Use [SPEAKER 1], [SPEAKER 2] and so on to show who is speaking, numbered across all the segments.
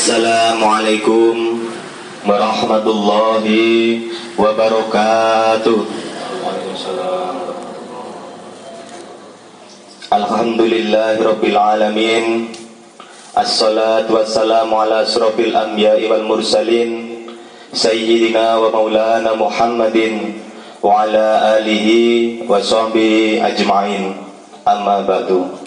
[SPEAKER 1] Assalamualaikum warahmatullahi wabarakatuh. Alhamdulillahirabbil alamin. Assalatu wassalamu ala asrofil anbiya'i wal mursalin sayyidina wa maulana Muhammadin wa ala alihi wa sahbihi ajma'in. Amma ba'du.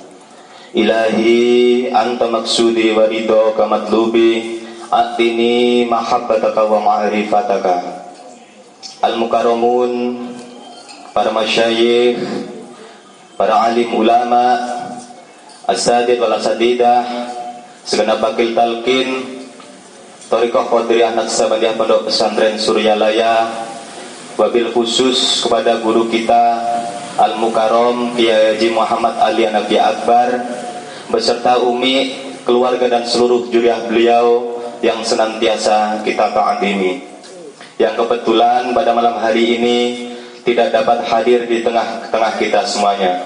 [SPEAKER 1] Ilahi anta maksudi wa ridha kamatlubi atini mahabbataka wa ma'rifataka. Al-mukarramun, para masyayikh, para alim ulama, as-sadid wal asadidah, segenap wakil talqin Thariqah Qadiriyah Naqsabandiyah Pondok Pesantren Suryalaya, wabil khusus kepada guru kita Al-Mukarram Kiai Haji Muhammad Ali Hanafi Akbar beserta umi, keluarga dan seluruh juriah beliau yang senantiasa kita ta'zimi, yang kebetulan pada malam hari ini tidak dapat hadir di tengah-tengah kita semuanya.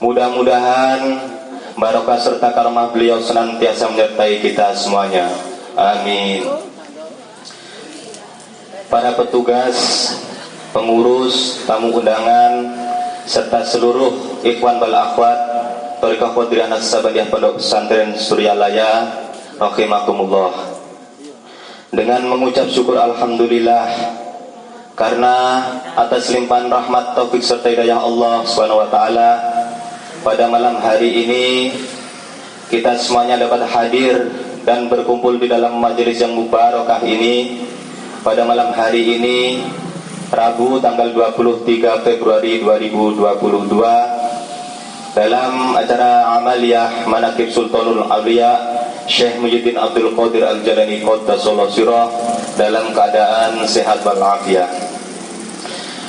[SPEAKER 1] Mudah-mudahan barokah serta karomah beliau senantiasa menyertai kita semuanya. Amin. Para petugas, pengurus, tamu undangan, serta seluruh ikhwan wal akhwat Thariqah Qadiriyah Naqsabandiyah Pondok Pesantren Suryalaya rahimakumullah. Dengan mengucap syukur alhamdulillah karena atas limpahan rahmat taufik serta hidayah Allah Subhanahu wa taala, pada malam hari ini kita semuanya dapat hadir dan berkumpul di dalam majelis yang mubarakah ini pada malam hari ini Rabu tanggal 23 Februari 2022 dalam acara amaliyah Manaqib Sultanul Awliya Syekh Muhyiddin Abdul Qadir Al-Jalani Qaddasallahu sirrah dalam keadaan sehat walafiat.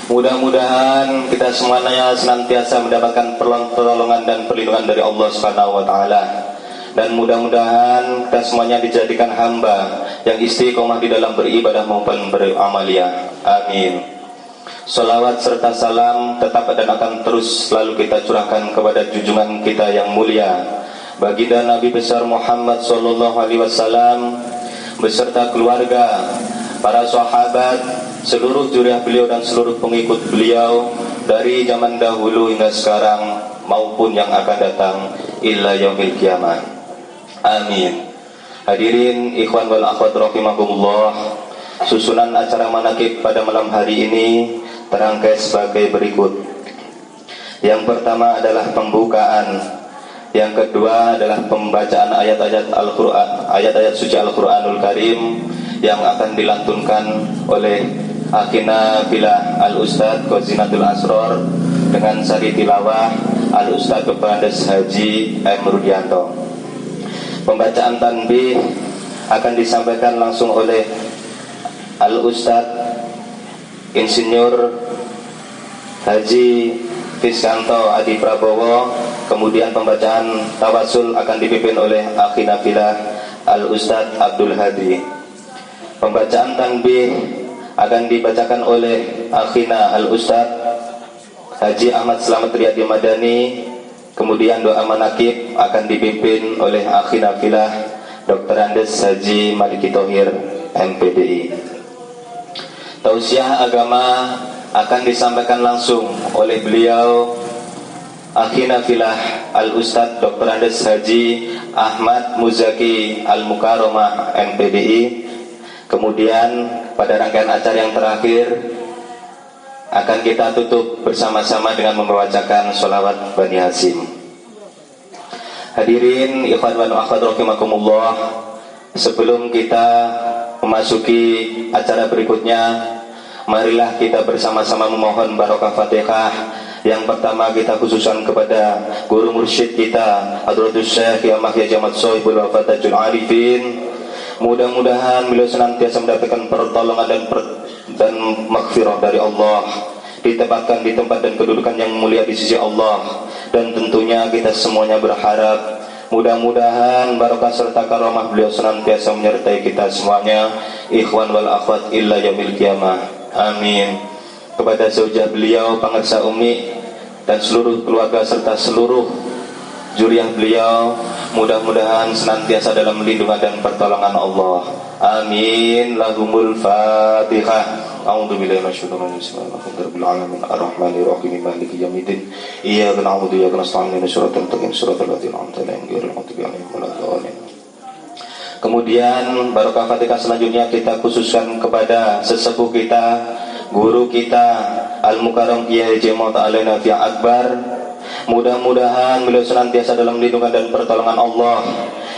[SPEAKER 1] Mudah-mudahan kita semuanya senantiasa mendapatkan pertolongan dan perlindungan dari Allah Subhanahu wa taala, dan mudah-mudahan kita semuanya dijadikan hamba yang istiqomah di dalam beribadah maupun beramaliyah. Amin. Salawat serta salam tetap dan akan terus selalu kita curahkan kepada junjungan kita yang mulia baginda Nabi besar Muhammad sallallahu alaihi wasallam beserta keluarga, para sahabat, seluruh juriah beliau dan seluruh pengikut beliau dari zaman dahulu hingga sekarang maupun yang akan datang illa yaumil qiyamah. Amin. Hadirin ikhwan wal akhwat rahimakumullah, susunan acara manaqib pada malam hari ini terangkai sebagai berikut. Yang pertama adalah pembukaan, yang kedua adalah pembacaan ayat-ayat Al-Quran, ayat-ayat suci Al-Quranul Karim yang akan dilantunkan oleh Akhina Filah Al-Ustadz Qazinatul Asror dengan sari tilawah Al-Ustadz Dr. Andes Haji M. Rudianto. Pembacaan tanbih akan disampaikan langsung oleh Al-Ustadz Insinyur Haji Fiskanto Adi Prabowo. Kemudian pembacaan tawasul akan dipimpin oleh Akhina Filah Al-Ustadz Abdul Hadi. Pembacaan tanbih akan dibacakan oleh Akhina Al-Ustadz Haji Ahmad Slamet Riyadi Madani. Kemudian doa manaqib akan dipimpin oleh Akhina Filah Dr. Andes Haji Maliki Thohir MPDI. Tausiah agama akan disampaikan langsung oleh beliau Akhina Filah Al-Ustadz Dr. Andes Haji Ahmad Muzaki Al-Mukarramah MPDI. Kemudian pada rangkaian acara yang terakhir akan kita tutup bersama-sama dengan membacakan sholawat Bani Hasyim. Hadirin ikhwan wa akhwat rahimakumullah, sebelum kita memasuki acara berikutnya, marilah kita bersama-sama memohon barokah Fatihah. Yang pertama kita khususkan kepada guru mursyid kita Hadratus Syekh Kiai Mahya Jamat Sohibul Wafatajul Arifin. Mudah-mudahan beliau senantiasa mendapatkan pertolongan dan maghfirah dari Allah, ditempatkan di tempat dan kedudukan yang mulia di sisi Allah. Dan tentunya kita semuanya berharap mudah-mudahan barokah serta karomah beliau senantiasa menyertai kita semuanya, ikhwan wal akhwat illa yaumil qiyamah. Amin. Kepada zaujah beliau, pangersa umi, dan seluruh keluarga serta seluruh juriah beliau, mudah-mudahan senantiasa dalam lindungan dan pertolongan Allah. Amin. Lahumul Fatihah. A'udzu billahi minasyaitonir rajim. Bismillahirrahmanirrahim. Alamin arrahmanir rahim maliki yaumiddin. Iyyaka na'budu wa iyyaka nasta'in. Ihdinas siratal ladzina an'amta 'alaihim ghairil maghdubi 'alaihim waladdallin. Kemudian barokah Fatihah selanjutnya kita khususkan kepada sesepuh kita, guru kita Al-Mukarram Kiai Haji Muhammad Nafi' Akbar. Mudah-mudahan beliau senantiasa dalam lindungan dan pertolongan Allah,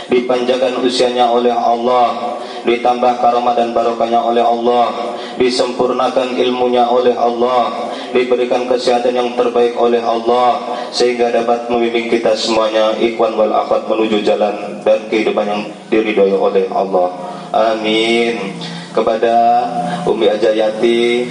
[SPEAKER 1] dipanjangkan usianya oleh Allah, ditambah karamah dan barokahnya oleh Allah, disempurnakan ilmunya oleh Allah, diberikan kesehatan yang terbaik oleh Allah, sehingga dapat membimbing kita semuanya ikhwan wal akhwat menuju jalan dan kehidupan yang diridhoi oleh Allah. Amin. Kepada Umi Ajayati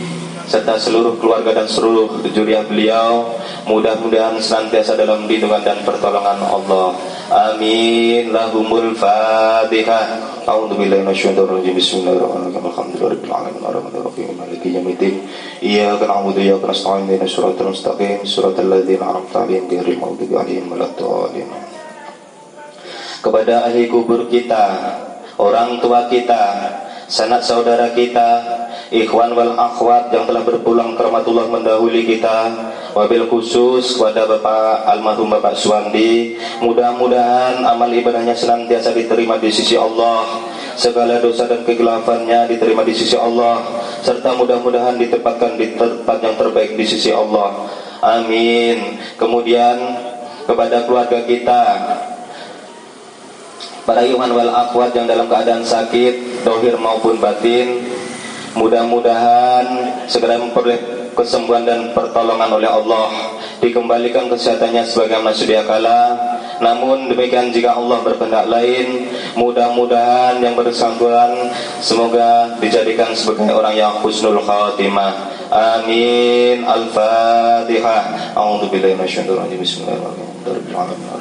[SPEAKER 1] serta seluruh keluarga dan seluruh juriah beliau, mudah-mudahan senantiasa dalam lindungan dan pertolongan Allah. Amin. Lahumul Fatihah. A'udzu billahi minasyaitonir rajim. Bismillahirrahmanirrahim. Alhamdulillahirabbil alamin arrahmanir rahim maliki yaumiddin. Iyyaka na'budu wa iyyaka nasta'in. Ihdinas siratal mustaqim siratal ladzina an'amta 'alaihim ghairil maghdubi 'alaihim waladdallin. Kepada ahli kubur kita, orang tua kita, sanak saudara kita, ikhwan wal akhwat yang telah berpulang ke rahmatullah mendahului kita, wabil khusus kepada Bapak almarhum Bapak Suwandi, mudah-mudahan amal ibadahnya senantiasa diterima di sisi Allah, segala dosa dan kegelapannya diterima di sisi Allah, serta mudah-mudahan ditempatkan di tempat yang terbaik di sisi Allah. Amin. Kemudian kepada keluarga kita, para ikhwan wal akhwat yang dalam keadaan sakit, dohir maupun batin, mudah-mudahan segera memperoleh kesembuhan dan pertolongan oleh Allah, dikembalikan kesehatannya sebagaimana sedia kala. Namun demikian jika Allah berkehendak lain, mudah-mudahan yang bersangkutan semoga dijadikan sebagai orang yang husnul khatimah. Amin. Al-Fatihah. A'udzu billahi minasyaitonir rajim. Bismillahirrahmanirrahim.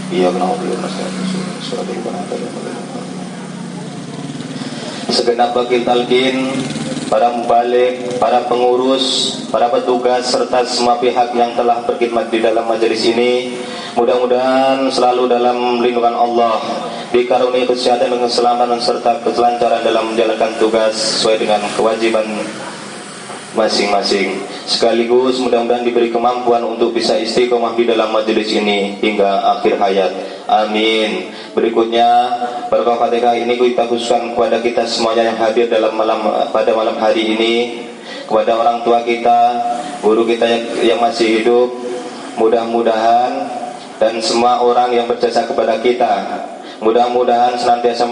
[SPEAKER 1] Iyyaka na'budu wa iyyaka nasta'in. Segenap wakil talqin, para mubalik, para pengurus, para petugas serta semua pihak yang telah berkhidmat di dalam majelis ini, mudah-mudahan selalu dalam lindungan Allah, dikaruniai kesehatan dan keselamatan serta kelancaran dalam menjalankan tugas sesuai dengan kewajiban masing-masing. Sekaligus mudah-mudahan diberi kemampuan untuk bisa istiqomah di dalam majelis ini hingga akhir hayat. Amin. Berikutnya barokah Fatihah ini kita khususkan kepada kita semuanya yang hadir pada malam hari ini, kepada orang tua kita, guru kita yang masih hidup, mudah-mudahan dan semua orang yang berjasa kepada kita, mudah-mudahan senantiasa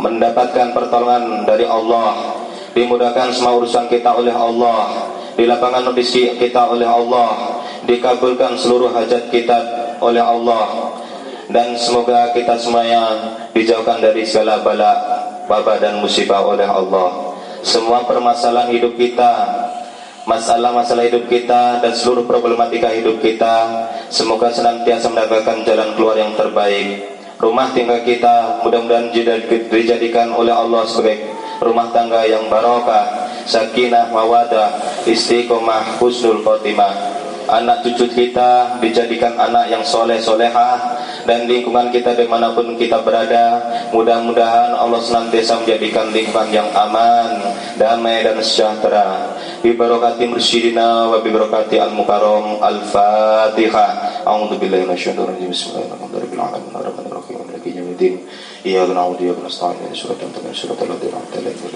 [SPEAKER 1] mendapatkan pertolongan dari Allah, dimudahkan semua urusan kita oleh Allah, dilapangkan rezeki kita oleh Allah, dikabulkan seluruh hajat kita oleh Allah, dan semoga kita semuanya dijauhkan dari segala bala, wabah dan musibah oleh Allah. Semua permasalahan hidup kita, masalah-masalah hidup kita dan seluruh problematika hidup kita, semoga senantiasa mendapatkan jalan keluar yang terbaik. Rumah tinggal kita mudah-mudahan dijadikan oleh Allah sebagai rumah tangga yang barokah, sakinah, mawadah, istiqomah, husnul khotimah. Anak cucu kita dijadikan anak yang soleh solehah, dan lingkungan kita dimanapun kita berada, mudah-mudahan Allah senantiasa menjadikan lingkungan yang aman, damai dan sejahtera. Bi barakati mursyidina wa bi barakati al-mukarram. Al-Fatihah. A'udzu billahi minasyaitonir rajim. Bismillahirrahmanirrahim. Arrahmanirrahim. Maliki yaumiddin. Iyyaka na'budu wa iyyaka nasta'in. Siratal ladzina an'amta 'alaihim.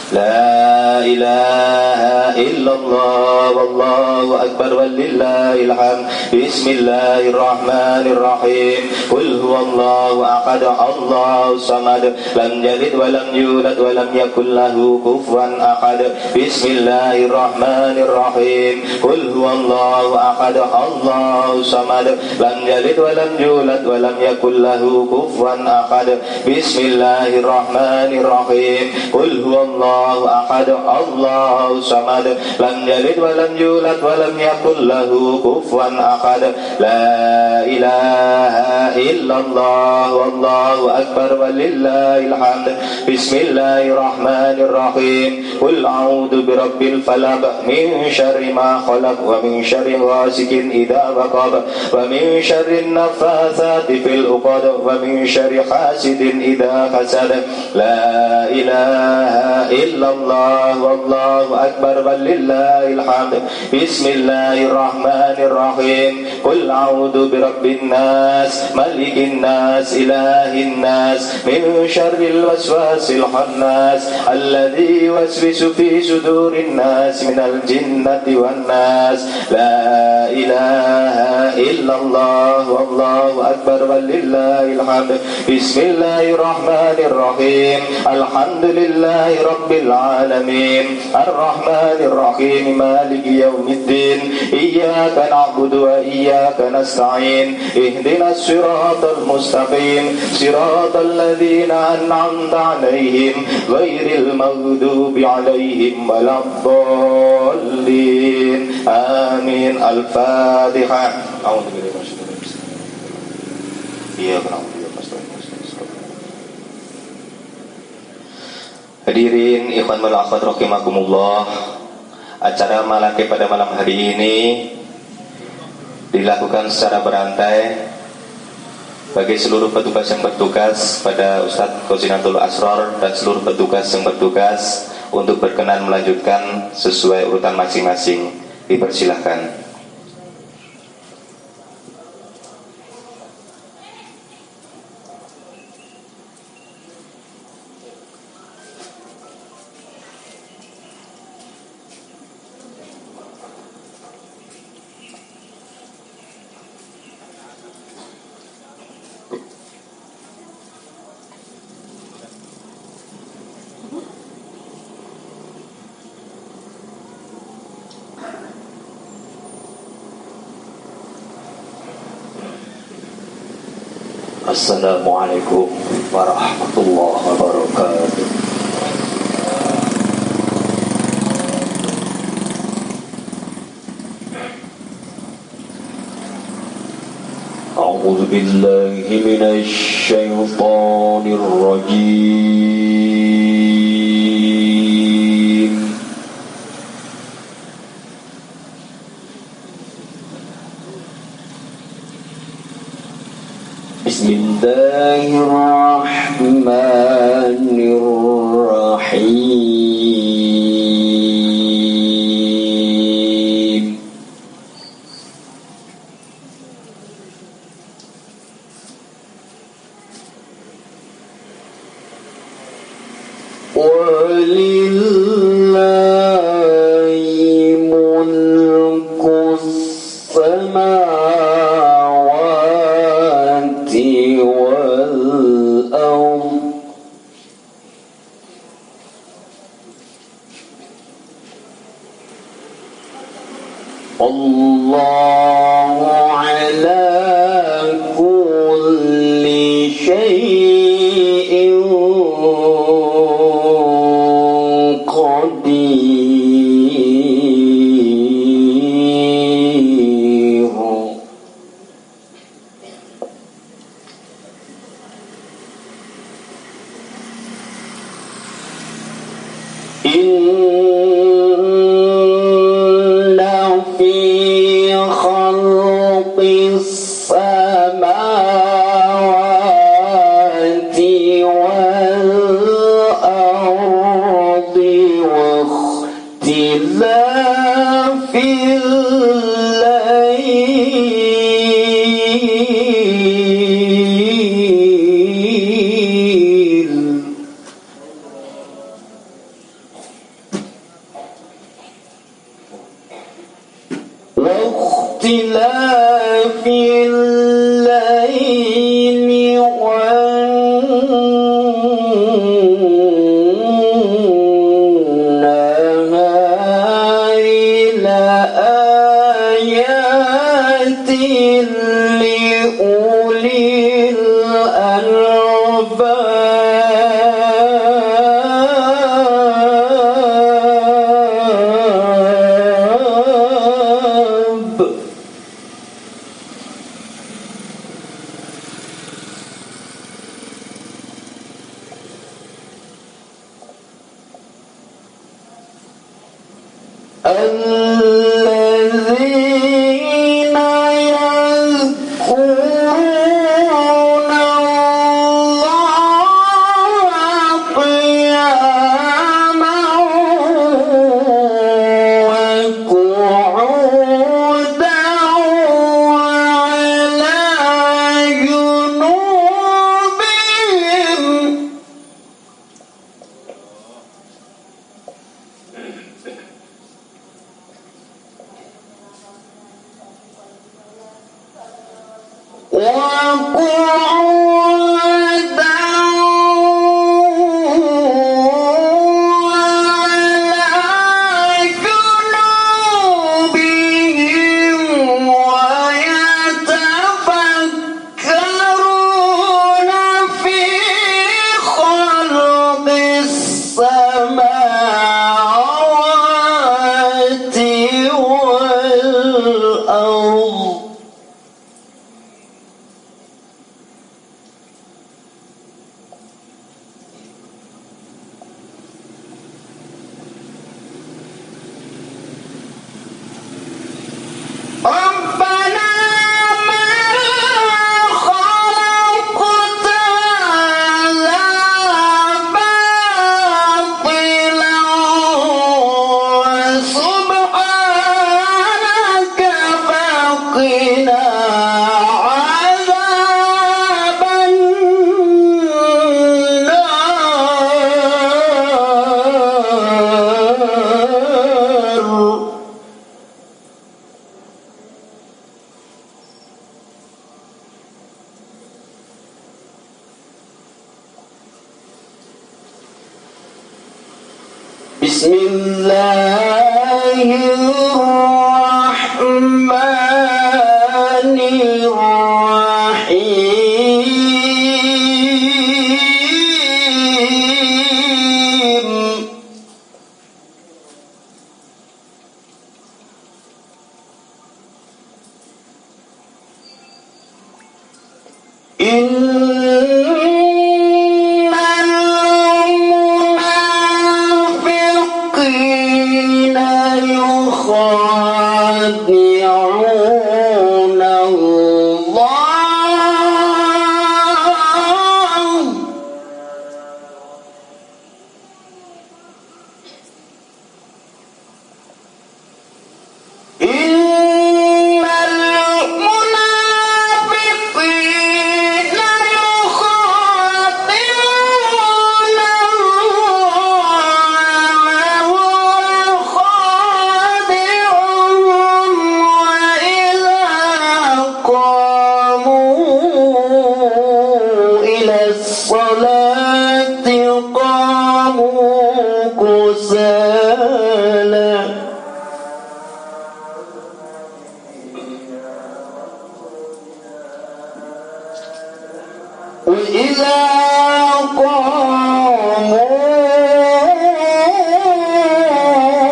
[SPEAKER 1] La ilaha illallah wallahu akbar walillahil hamd. Bismillahirrahmanirrahim. Qul huwallahu ahad Allahu samad lam yalid wa lam yulad wa lam yakul lahu kufuwan ahad. Bismillahirrahmanirrahim. Qul huwallahu ahad Allahu samad lam yalid wa lam yulad wa lam yakul lahu kufuwan ahad. Bismillahirrahmanirrahim. Qul huwallahu Allahu ahad, Allahu samad, lam yalid wa lam yulad wa lam yakul lahu kufuwan ahad. La ilaha illallah wallahu akbar walillahil hamd. Bismillahirrahmanirrahim. Qul a'udzu birabbil falaq min syarri ma khalaq wa min syarri ghasikin idza waqab wa min syarri naffatsati fil 'uqad wa min syarri hasidin idza hasad. La ilaha illallah wallahu akbar walillahil hamd. Bismillahirrahmanirrahim. Qul a'udzu birabbin nas malikin nas ilahin nas min syarril waswasil khannas alladzi yuwaswisu fi sudurin nas minal jinnati wan nas. La ilaha illallah wallahu akbar walillahil hamd. Bismillahirrahmanirrahim. Alhamdulillahi rabbil alamin. Arrahmanirrahim. Maliki yaumiddin. Iyyaka na'budu wa iyyaka nasta'in. Ihdinas siratal mustaqim. Siratal ladzina an'amta 'alaihim ghairil maghdubi 'alaihim waladdallin. Amin. Al-Fatihah. A'udzu billahi minasyaitonir rajim. Iyyaka na'budu wa iyyaka nasta'in. Hadirin ikhwan wal akhwat rahimakumullah. Acara Malake pada malam hari ini dilakukan secara berantai bagi seluruh petugas yang bertugas pada Ustadz Khazinatul Asrar dan seluruh petugas yang bertugas untuk berkenan melanjutkan sesuai urutan masing-masing. Dipersilahkan. Assalamualaikum warahmatullahi wabarakatuh. A'udzu billahi minasy syaithanir rajim. Bismillahirrahmanirrahim. Walillahi mulkus samawati wal ardh. Allahu ala kulli syai'in qadir. Inna fi khalqis samawati wal ardi wa ikhtilafil layl واختلاف الليل والنهار لآيات لأولي الألباب.
[SPEAKER 2] الذين يذكرون الله قياما وقعودا وعلى جنوبهم وقعودا وعلى جنوبهم ويتفكرون في خلق السماوات والأرض ربنا ما خلقت هذا باطلا وسبحانك فقنا عذاب النار بسم الله الرحمن الرحيم إن المنافقين يخادعون الله إن المنافقين يخادعون الله وهو خادعهم وإذا قاموا إلى الصلاة قاموا كسالى وإذا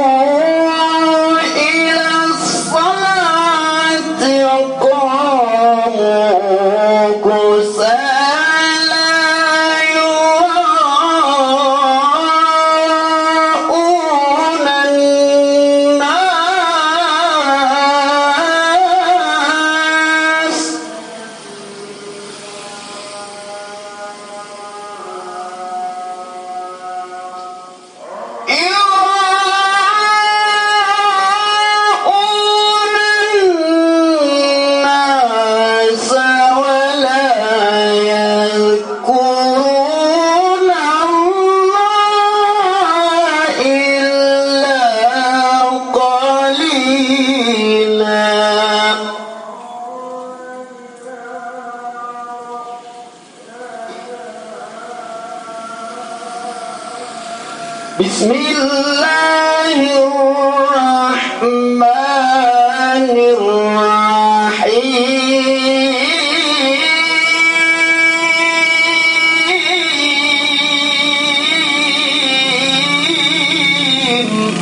[SPEAKER 2] قاموا إلى الصلاة قاموا كسالى يراءون الناس يراءون الناس ولا يذكرون الله إلا قليلا بسم الله الرحمن الرحيم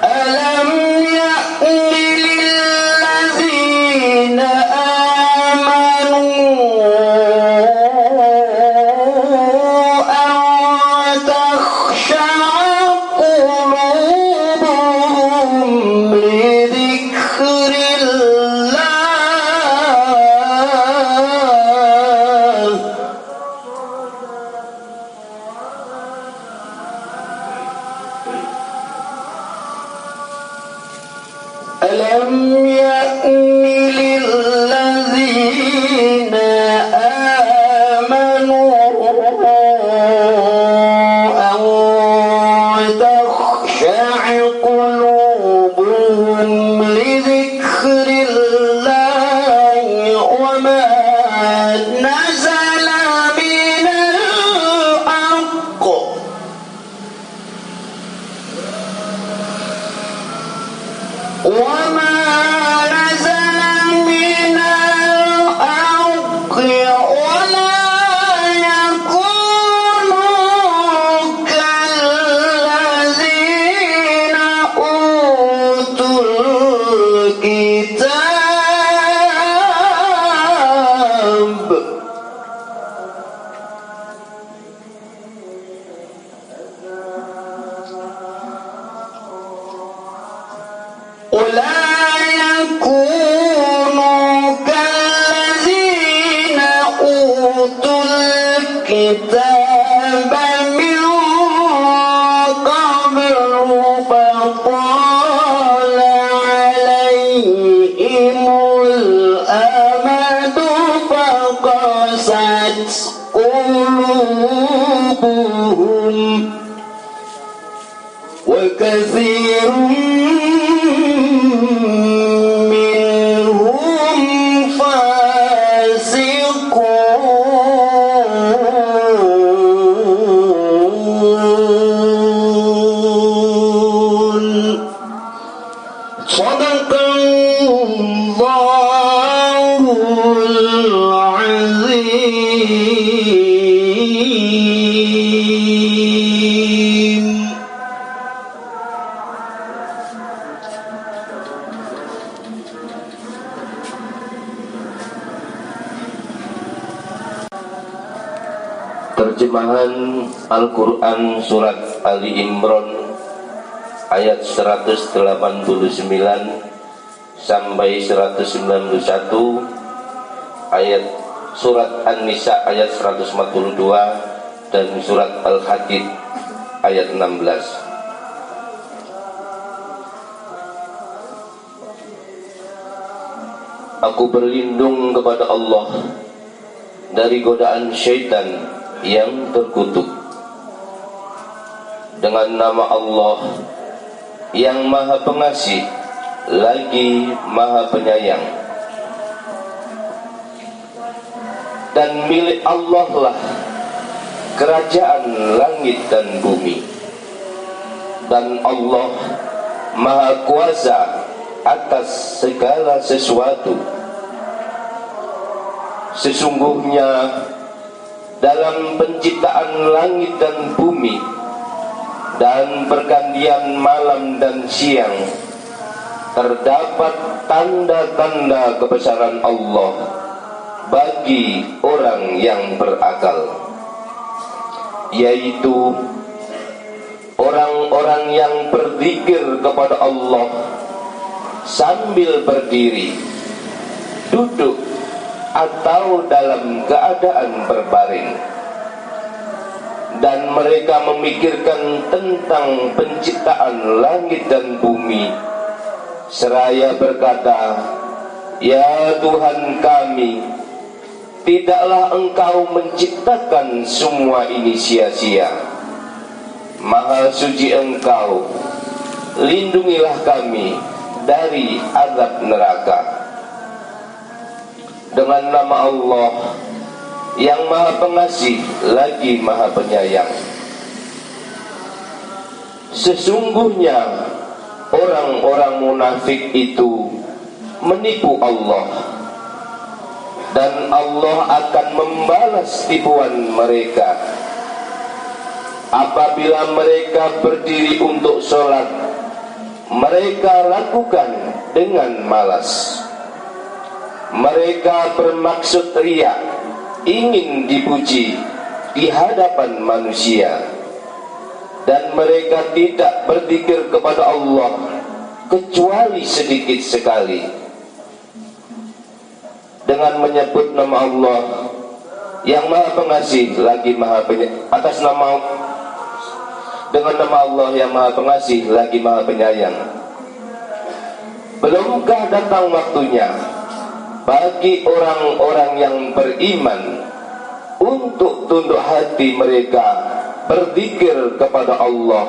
[SPEAKER 2] ألم يأن للذين آمنوا ya'ni lilladzina amanu an takhsha'a qulubuhum li dzikrillahi wa ma nazala minal haqq وما نزل من الحق ولا يكونوا كالذين أوتوا الكتاب ولا يكونوا كالذين أوتوا الكتاب من قبل فطال عليهم الأمد فقست قلوبهم وكثير منهم فاسقون صدق الله العظيم.
[SPEAKER 3] Terjemahan Al-Quran Surat Ali Imran ayat 189 sampai 191, ayat Surat An-Nisa ayat 142 dan Surat Al-Hadid ayat 16. Aku berlindung kepada Allah dari godaan syaitan yang terkutuk. Dengan nama Allah yang Maha Pengasih lagi Maha Penyayang. Dan milik Allah lah kerajaan langit dan bumi, dan Allah Maha Kuasa atas segala sesuatu. Sesungguhnya dalam penciptaan langit dan bumi dan pergantian malam dan siang terdapat tanda-tanda kebesaran Allah bagi orang yang berakal, yaitu orang-orang yang berzikir kepada Allah sambil berdiri, duduk, atau dalam keadaan berbaring, dan mereka memikirkan tentang penciptaan langit dan bumi seraya berkata, "Ya Tuhan kami, tidaklah Engkau menciptakan semua ini sia-sia. Maha suci Engkau, lindungilah kami dari azab neraka." Dengan nama Allah yang Maha Pengasih lagi Maha Penyayang. Sesungguhnya orang-orang munafik itu menipu Allah, dan Allah akan membalas tipuan mereka. Apabila mereka berdiri untuk sholat, mereka lakukan dengan malas. Mereka bermaksud riya, ingin dipuji di hadapan manusia, dan mereka tidak berzikir kepada Allah kecuali sedikit sekali. Dengan menyebut nama Allah yang Maha Pengasih lagi Maha Penyayang, dengan nama Allah yang Maha Pengasih lagi Maha Penyayang. Belumkah datang waktunya bagi orang-orang yang beriman untuk tunduk hati mereka berzikir kepada Allah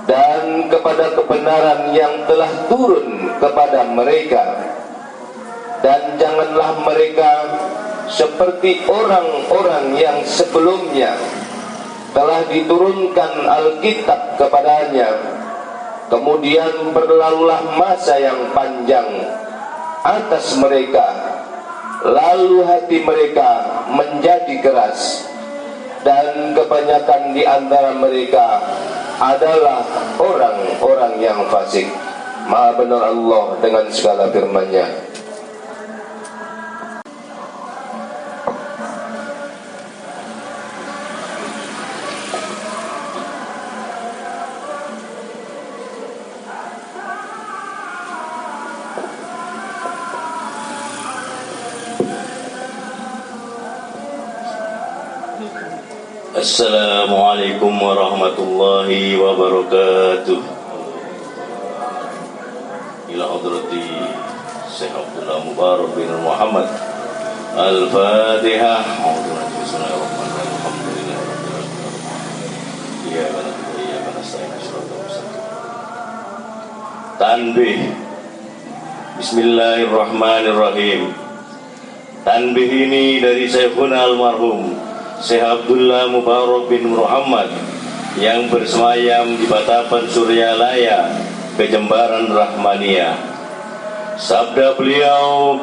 [SPEAKER 3] dan kepada kebenaran yang telah turun kepada mereka, dan janganlah mereka seperti orang-orang yang sebelumnya telah diturunkan Alkitab kepadanya, kemudian berlalulah masa yang panjang atas mereka, lalu hati mereka menjadi keras, dan kebanyakan di antara mereka adalah orang-orang yang fasik. Maha benar Allah dengan segala firman-Nya.
[SPEAKER 4] Assalamualaikum warahmatullahi wabarakatuh. Ila hadrati Syekh Abdullah Mubarak bin Muhammad. Al-Fatihah. Bismillahirrahmanirrahim. Alhamdulillahirabbil alamin. Iyyaka na'budu wa iyyaka nasta'in. Shiratal mustaqim. Tanbih. Bismillahirrahmanirrahim. Tanbih ini dari Syekhuna almarhum Syekh Abdullah Mubarak bin Muhammad yang bersemayam di Batapan Suryalaya, Kejembaran Rahmania. Sabda beliau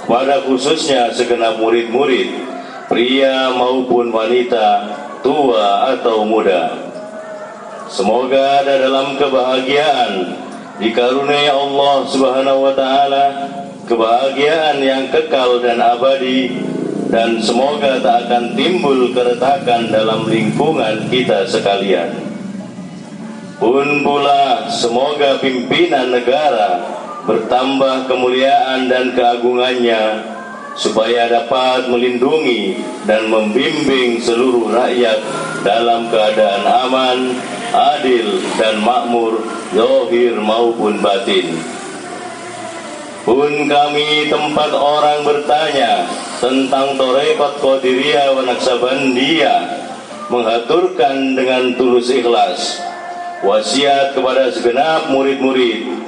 [SPEAKER 4] kepada khususnya segenap murid-murid, pria maupun wanita, tua atau muda. Semoga ada dalam kebahagiaan dikaruniai Allah Subhanahu wa taala, kebahagiaan yang kekal dan abadi, dan semoga tak akan timbul keretakan dalam lingkungan kita sekalian. Pun pula semoga pimpinan negara bertambah kemuliaan dan keagungannya, supaya dapat melindungi dan membimbing seluruh rakyat dalam keadaan aman, adil dan makmur, zahir maupun batin. Pun kami tempat orang bertanya tentang Tarekat Qadiriyah wa Naksabandiyah, menghaturkan dengan tulus ikhlas wasiat kepada segenap murid-murid,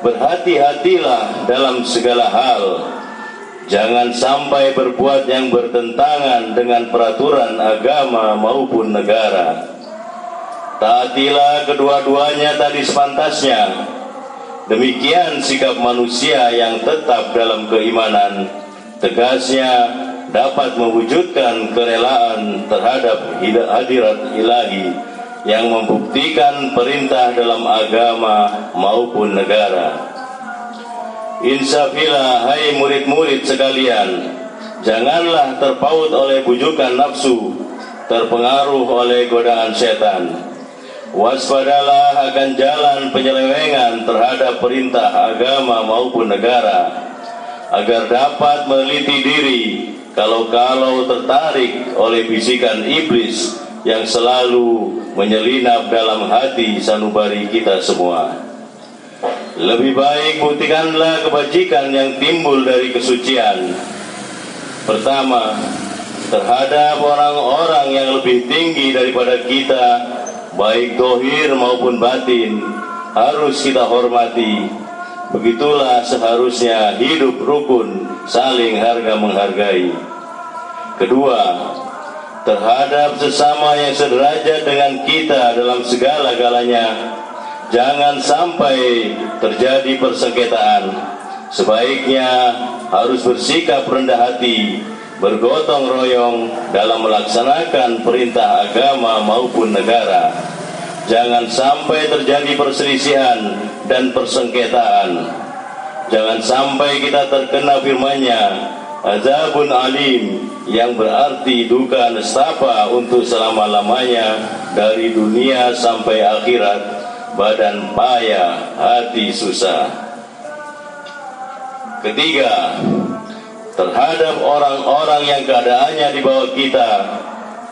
[SPEAKER 4] berhati-hatilah dalam segala hal, jangan sampai berbuat yang bertentangan dengan peraturan agama maupun negara. Taatilah kedua-duanya tadi sepantasnya. Demikian sikap manusia yang tetap dalam keimanan, tegasnya dapat mewujudkan kerelaan terhadap hadirat ilahi yang membuktikan perintah dalam agama maupun negara. Insafilah hai murid-murid sekalian, janganlah terpaut oleh bujukan nafsu, terpengaruh oleh godaan setan. Waspadalah akan jalan penyelewengan terhadap perintah agama maupun negara, agar dapat meneliti diri kalau-kalau tertarik oleh bisikan iblis yang selalu menyelinap dalam hati sanubari kita semua. Lebih baik buktikanlah kebajikan yang timbul dari kesucian. Pertama, terhadap orang-orang yang lebih tinggi daripada kita, baik zahir maupun batin, harus kita hormati. Begitulah seharusnya hidup rukun, saling harga menghargai. Kedua, terhadap sesama yang sederajat dengan kita dalam segala-galanya, jangan sampai terjadi persengketaan. Sebaiknya harus bersikap rendah hati, bergotong royong dalam melaksanakan perintah agama maupun negara. Jangan sampai terjadi perselisihan dan persengketaan. Jangan sampai kita terkena firman-Nya, azabun alim, yang berarti duka nestapa untuk selama-lamanya dari dunia sampai akhirat, badan payah, hati susah. Ketiga, terhadap orang-orang yang keadaannya di bawah kita,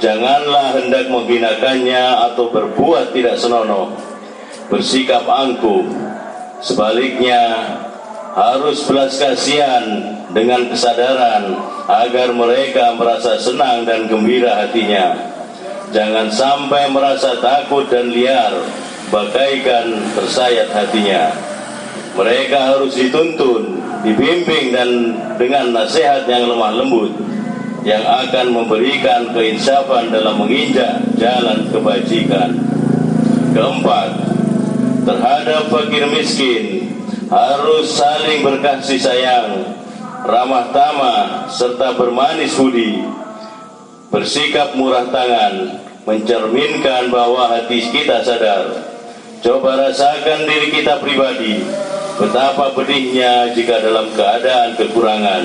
[SPEAKER 4] janganlah hendak menghinakannya atau berbuat tidak senonoh. Bersikap angkuh, Sebaliknya, harus belas kasihan dengan kesadaran agar mereka merasa senang dan gembira hatinya. Jangan sampai merasa takut dan liar, bagaikan tersayat hatinya. Mereka harus dituntun, dibimbing dan dengan nasihat yang lemah lembut, yang akan memberikan keinsafan dalam menginjak jalan kebajikan. Keempat, terhadap fakir miskin harus saling berkasih sayang, ramah tamah, serta bermanis budi, bersikap murah tangan, mencerminkan bahwa hati kita sadar. Coba rasakan diri kita pribadi, betapa pedihnya jika dalam keadaan kekurangan.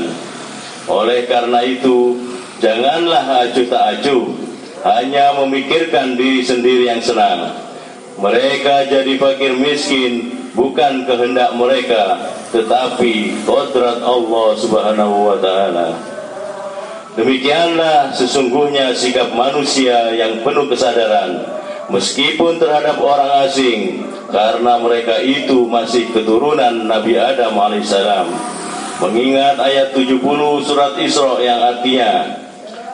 [SPEAKER 4] Oleh karena itu, janganlah acuh tak acuh, hanya memikirkan diri sendiri yang senang. Mereka jadi fakir miskin bukan kehendak mereka, tetapi kodrat Allah Subhanahu wa ta'ala. Demikianlah sesungguhnya sikap manusia yang penuh kesadaran, meskipun terhadap orang asing, karena mereka itu masih keturunan Nabi Adam alaihissalam. Mengingat ayat 70 surat Isra yang artinya,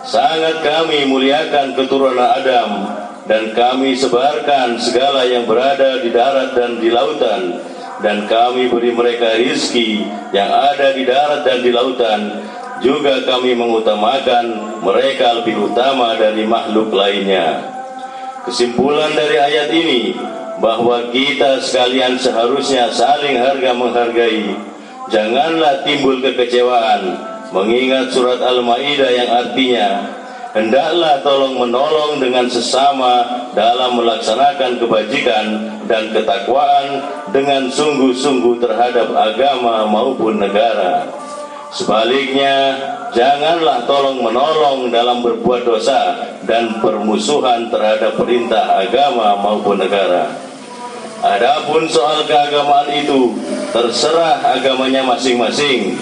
[SPEAKER 4] sangat kami muliakan keturunan Adam, dan kami sebarkan segala yang berada di darat dan di lautan, dan kami beri mereka rizki yang ada di darat dan di lautan. Juga kami mengutamakan mereka lebih utama dari makhluk lainnya. Kesimpulan dari ayat ini, bahwa kita sekalian seharusnya saling harga menghargai. Janganlah timbul kekecewaan, mengingat surat Al-Maidah yang artinya, hendaklah tolong menolong dengan sesama dalam melaksanakan kebajikan dan ketakwaan dengan sungguh-sungguh terhadap agama maupun negara. Sebaliknya, janganlah tolong menolong dalam berbuat dosa dan permusuhan terhadap perintah agama maupun negara. Adapun soal keagamaan itu, terserah agamanya masing-masing.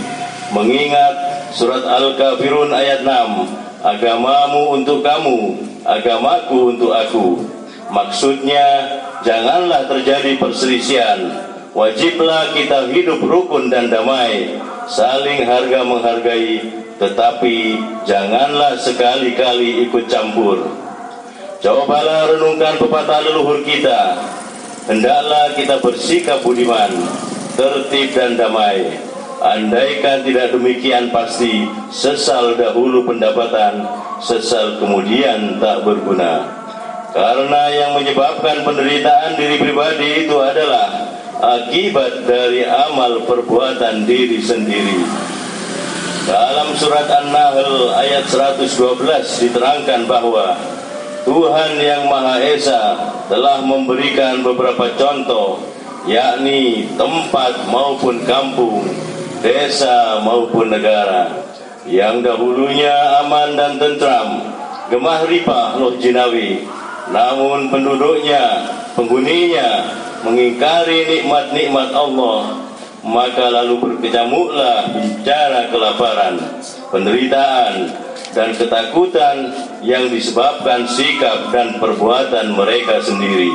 [SPEAKER 4] Mengingat surat Al-Kafirun ayat 6, agamamu untuk kamu, agamaku untuk aku. Maksudnya, janganlah terjadi perselisihan. Wajiblah kita hidup rukun dan damai, saling harga menghargai, tetapi janganlah sekali-kali ikut campur. Cobalah renungkan pepatah leluhur kita. Hendaklah kita bersikap budiman, tertib dan damai. Andaikan tidak demikian, pasti sesal dahulu pendapatan, sesal kemudian tak berguna. Karena yang menyebabkan penderitaan diri pribadi itu adalah akibat dari amal perbuatan diri sendiri. Dalam surat An-Nahl ayat 112 diterangkan bahwa Tuhan yang Maha Esa telah memberikan beberapa contoh, yakni tempat maupun kampung, desa maupun negara, yang dahulunya aman dan tentram, gemah ripah loh jinawi, namun penduduknya, penghuninya mengingkari nikmat-nikmat Allah, maka lalu berkecamuklah bencana kelaparan, penderitaan, dan ketakutan yang disebabkan sikap dan perbuatan mereka sendiri.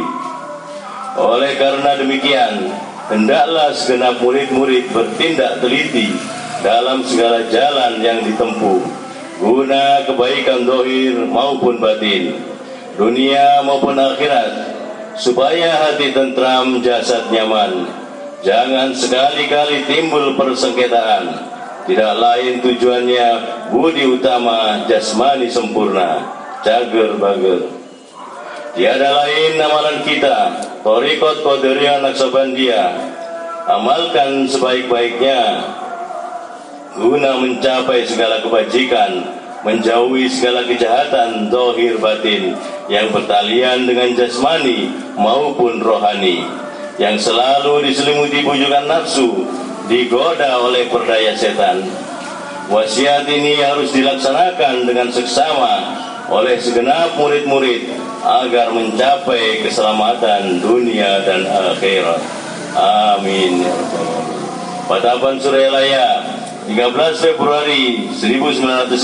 [SPEAKER 4] Oleh karena demikian, hendaklah segenap murid-murid bertindak teliti dalam segala jalan yang ditempuh, guna kebaikan zahir maupun batin, dunia maupun akhirat, supaya hati tentram, jasad nyaman. Jangan sekali-kali timbul persengketaan. Tidak lain tujuannya budi utama jasmani sempurna, cager bager. Tiada lain amalan kita, Thariqat Qadiriyah Naqsabandiyah. Amalkan sebaik-baiknya guna mencapai segala kebajikan, menjauhi segala kejahatan zahir batin yang bertalian dengan jasmani maupun rohani, yang selalu diselimuti bujukan nafsu, digoda oleh perdaya setan. Wasiat ini harus dilaksanakan dengan seksama oleh segenap murid-murid agar mencapai keselamatan dunia dan akhirat. Amin. Patapan Suralaya 13 Februari 1956.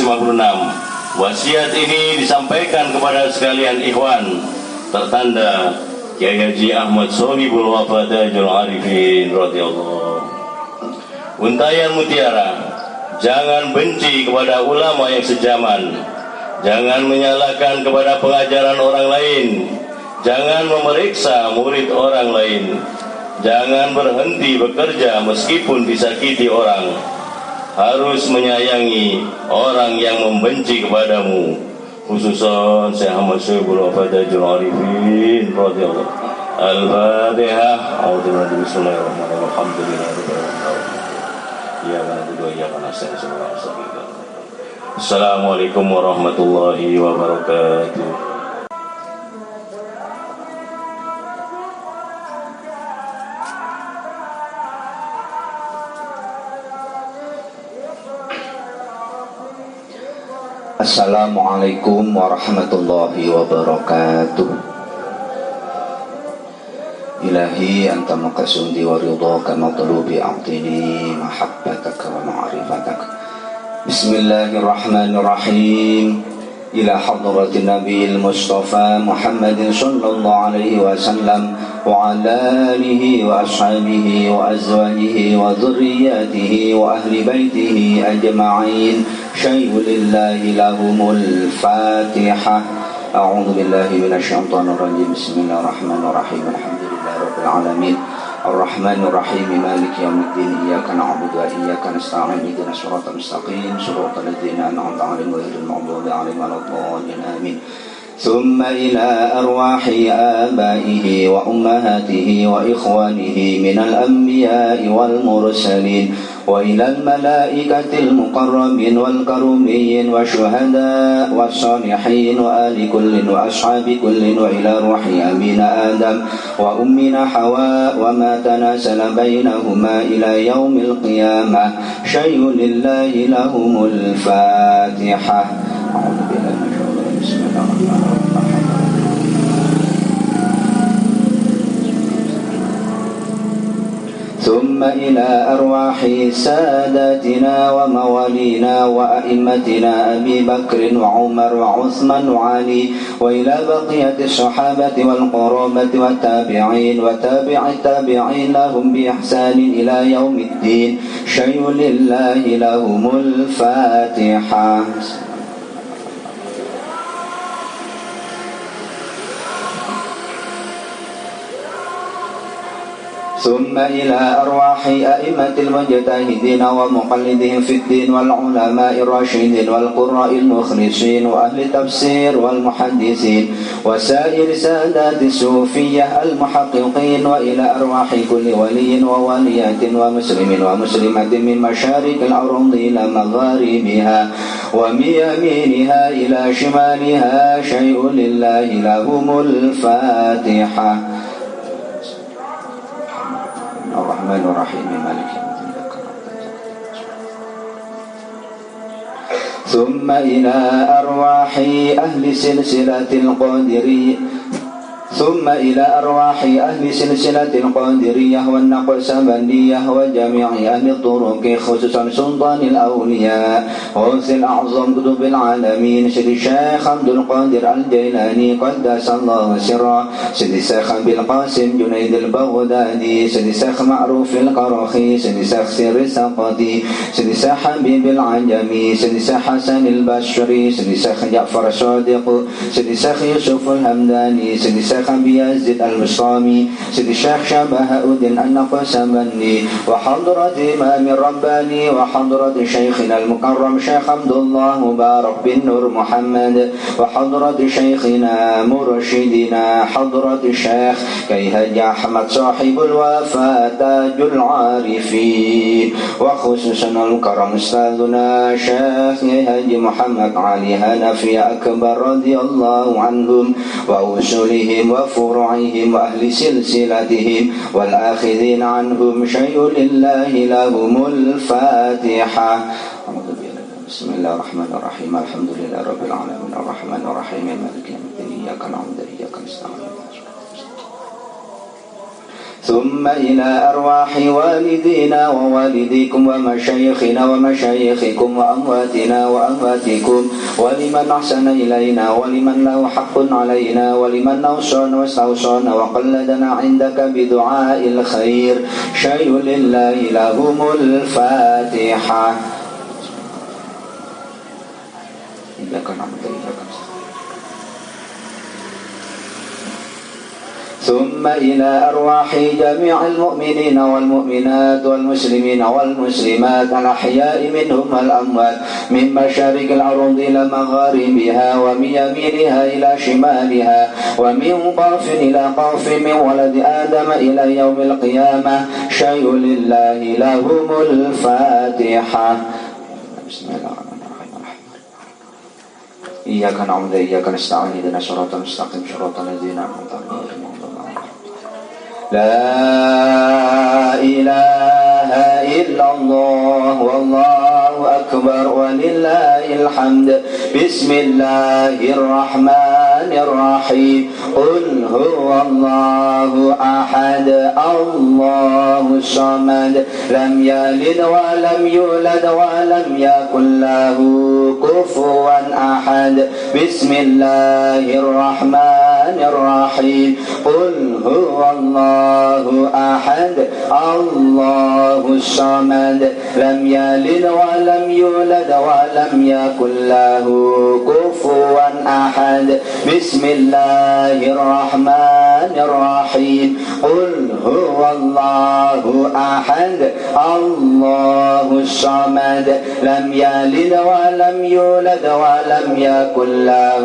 [SPEAKER 4] Wasiat ini disampaikan kepada sekalian ikhwan, tertanda Kiai Haji Ahmad Sohibul Wafa Tajul Arifin radhiyallahu. Untayan mutiara, jangan benci kepada ulama yang sejaman, jangan menyalahkan kepada pengajaran orang lain, jangan memeriksa murid orang lain, jangan berhenti bekerja meskipun disakiti orang, harus menyayangi orang yang membenci kepadamu, khususan Syekh Ahmad Sohibul Wafa Tajul Arifin radhiyallahu. Al-Fatihah. A'udzubillahi bismillahirrahmanirrahim. Alhamdulillahirabbil alamin. Ya na'budu wa iyyaka nasta'in. Assalamualaikum warahmatullahi wabarakatuh.
[SPEAKER 5] Assalamualaikum warahmatullahi wabarakatuh. Ilahi anta maqasundi wa ridhaka matlubi a'tini mahabbataka wa ma'rifataka. Bismillahirrahmanirrahim. Ila hadratin Nabiil Mustafa Muhammadin sallallahu alaihi wasallam wa ala alihi wa ashabihi wa azwajihi wa dhurriyyatihi wa ahli baitihi ajma'in. Syai'ulillahi lahumul Fatihah. A'udzu billahi minasyaitonir rajim. Bismillahirrahmanirrahim. Alhamdulillahirabbil alamin. Arrahmanir rahim. Maliki yaumiddin. Iyyaka na'budu wa iyyaka nasta'in. Ihdinas siratal mustaqim. Siratal ladzina an'amta 'alaihim ghairil maghdubi 'alaihim waladdallin. Amin. ثم إلى أرواح آبائه وأمهاته وإخوانه من الأنبياء والمرسلين وإلى الملائكة المقربين والكرمين والشهداء والصالحين وآل كل وأصحاب كل وإلى روح أبينا آدم وأمنا حواء وما تناسل بينهما إلى يوم القيامة شيء لله لهم الفاتحة. أعوذ بالله من الشيطان الرجيم. بسم الله الرحمن الرحيم. ثم إلى أرواح ساداتنا وموالينا وأئمتنا أبي بكر وعمر وعثمان وعلي وإلى بقية الصحابة والقرابة والتابعين وتابع التابعين لهم بإحسان إلى يوم الدين شيء لله لهم الفاتحة. ثم إلى أرواح أئمة المجتهدين ومقلدهم في الدين والعلماء الراشدين والقراء المخلصين وأهل التفسير والمحدثين وسائر سادات الصوفية المحققين وإلى أرواح كل ولي وولية ومسلم ومسلمة من مشارق الأرض إلى مغاربها ومن يمينها إلى شمالها شيء لله لهم الفاتحة. الرحمن الرحيم مالك يوم الدين. ثم إلى أرواح أهل سلسلة القادرية ثم إلى أرواح أهل سلسلة القادرية والنقشبندية وجميع أهل الطرق خصوصا سلطان الأولياء غوث الأعظم قطب العالمين سيدي الشيخ عبد القادر الجيلاني قدس الله سره سيدي الشيخ أبي القاسم جنيد البغدادي سيدي الشيخ معروف القرخي سيدي الشيخ سر السقطي سيدي الشيخ حبيب العجمي سيدي الشيخ حسن البشري سيدي الشيخ جعفر الصادق سيدي الشيخ يوسف الهمداني سيدي الشيخ أبي يزيد البسطامي سيدي الشيخ شبه الدين النقشبندي وحضرة إمام الرباني وحضرة شيخنا المكرم شيخ عبد الله مبارك بن نور محمد وحضرة شيخنا مرشدنا حضرة الشيخ كيهج أحمد صاحب الوفاء تاج العارفين وخصوصا الكرم أستاذنا شيخ كيهج محمد علي هنفي أكبر رضي الله عنهم وأصولهم وفروعهم وأهل سلسلتهم والآخذين عنهم شيء لله لهم الفاتحة. بسم الله الرحمن الرحيم. الحمد لله رب العالمين الرحمن الرحيم مالك يوم الدين إياك نعبد وإياك نستعين ثم إلى أرواح والدينا ووالديكم ومشايخنا ومشايخكم وأمواتنا وأمواتكم ولمن أحسن إلينا ولمن له حق علينا ولمن أوصانا واستوصانا وقلدنا عندك بدعاء الخير شيء لله لهم الفاتحة. ثم إلى أرواح جميع المؤمنين والمؤمنات والمسلمين والمسلمات الأحياء منهم والأموات من مشارق الأرض إلى مغاربها ومن يمينها إلى شمالها ومن قاف إلى قاف من ولد آدم إلى يوم القيامة شيء لله لهم الفاتحة. بسم الله الرحمن الرحيم. إياك نعبد وإياك نستعين اهدنا الصراط المستقيم صراط الذين أنعمت عليهم. لا إله إلا الله والله أكبر ولله الحمد. بسم الله الرحمن الرحيم. قل هو الله أحد الله الصمد لم يلد ولم يولد ولم يكن له كفوا أحد. بسم الله الرحمن الرحيم. قل هو الله أحد الله الصمد لم يلد ولم يولد ولم يكن له كفوا أحد. بسم الله الرحمن الرحيم. قل هو الله أحد الله الصمد لم يلد ولم يولد ولم يكن له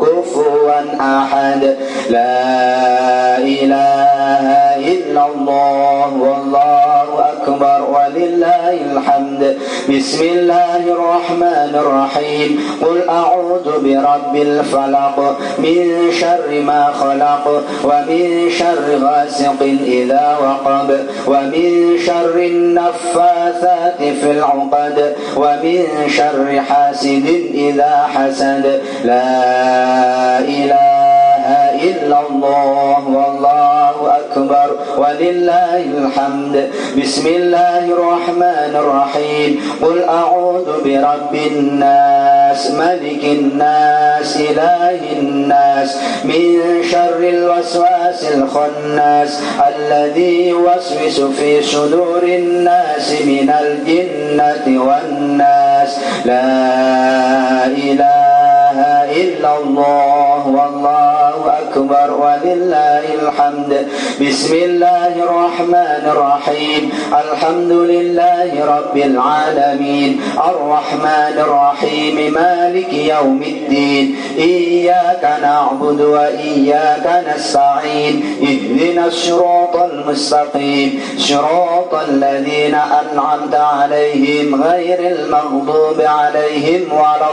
[SPEAKER 5] كفوا أحد. لا إله إلا الله والله أكبر ولله الحمد. بسم الله الرحمن الرحيم. قل أعوذ برب الفلق من شر ما خلق ومن شر غاسق إذا وقب ومن شر النفاثات في العقد ومن شر حاسد إذا حسد. لا إله إلا الله والله أكبر ولله الحمد. بسم الله الرحمن الرحيم. قل أعوذ برب الناس ملك الناس إله الناس من شر الوسواس الخناس الذي يوسوس في صدور الناس من الجنة والناس. لا إله إلا الله والله أكبر ولله الحمد. بسم الله الرحمن الرحيم. الحمد لله رب العالمين الرحمن الرحيم مالك يوم الدين إياك نعبد وإياك نستعين اهدنا الصراط المستقيم صراط الذين أنعمت عليهم غير المغضوب عليهم ولا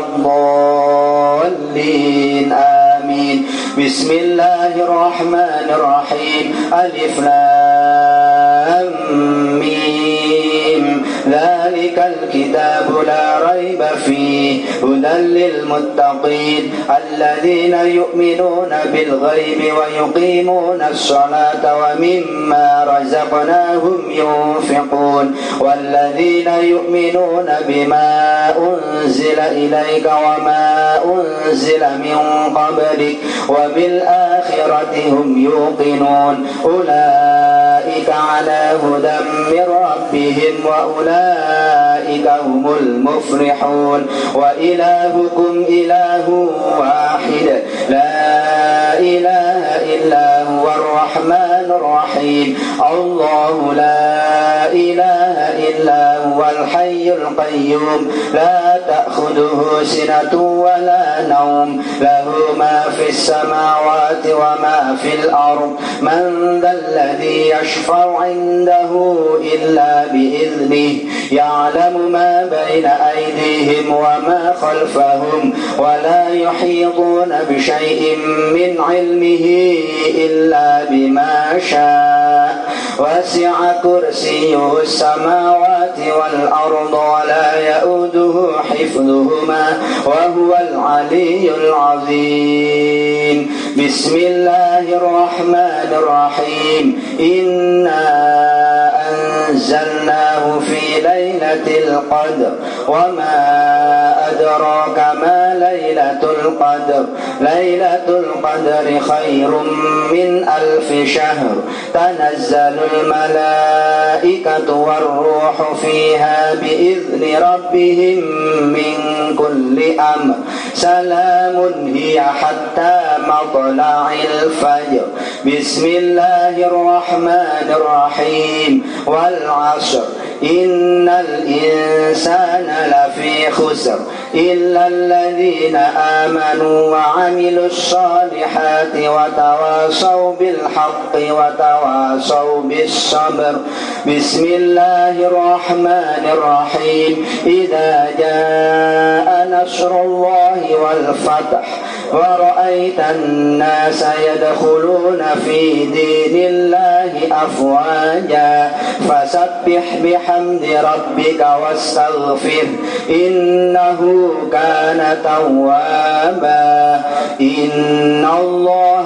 [SPEAKER 5] الضالين آمين. بسم الله الرحمن الرحيم. ألف لام ميم ذلك الكتاب لا ريب فيه هدى للمتقين الذين يؤمنون بالغيب ويقيمون الصلاة ومما رزقناهم ينفقون والذين يؤمنون بما أنزل إليك وما أنزل من قبلك وبالآخرة هم يوقنون أولئك على هدى من ربهم وأولئك هم المفلحون. وإلهكم إله واحد لا إله إلا هو الرحمن الرحيم. الله لا إله إلا هو الحي القيوم لا تأخذه سنة ولا نوم له ما في السماوات وما في الأرض. من ذا الذي يشفع عنده إلا بإذنه يعلم ما بين أيديهم وما خلفهم ولا يحيطون بشيء من علمه إلا بما شاء. وسع كرسيه السماوات والأرض ولا يؤوده حفظهما وهو العلي العظيم. بسم الله الرحمن الرحيم إنا أنزلناه في ليلة القدر وما أدراك ما ليلة القدر ليلة القدر خير من 1000 شهر تنزل الملائكة والروح فيها بإذن ربهم من كل أمر سلام هي حتى مطلع الفجر بسم الله الرحمن الرحيم والعصر إن الإنسان لفي خسر إلا الذين آمنوا وعملوا الصالحات وتواصوا بالحق وتواصوا بالصبر بسم الله الرحمن الرحيم إذا جاء نصر الله والفتح ورأيت الناس يدخلون في دين الله أفواجا فسبح بحمد ربك واستغفر إنه كان توابا إن الله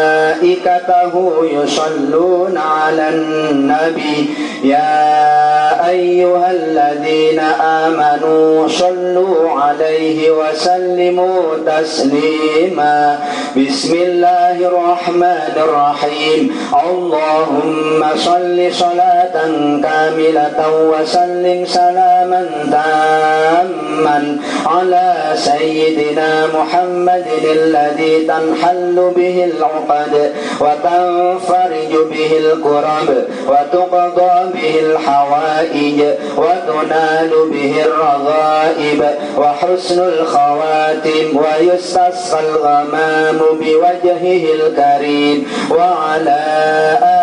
[SPEAKER 5] وملائكته يصلون على النبي يا أيها الذين آمنوا صلوا عليه وسلموا تسليما بسم الله الرحمن الرحيم اللهم صل صلاة كاملة وسلم سلاما تاما على سيدنا محمد الذي تنحل به العقد وتنفرج به الكرب وتقضى به الحوائج وتنال به الرغائب وحسن الخواتم ويستسقى الغمام بوجهه الكريم وعلى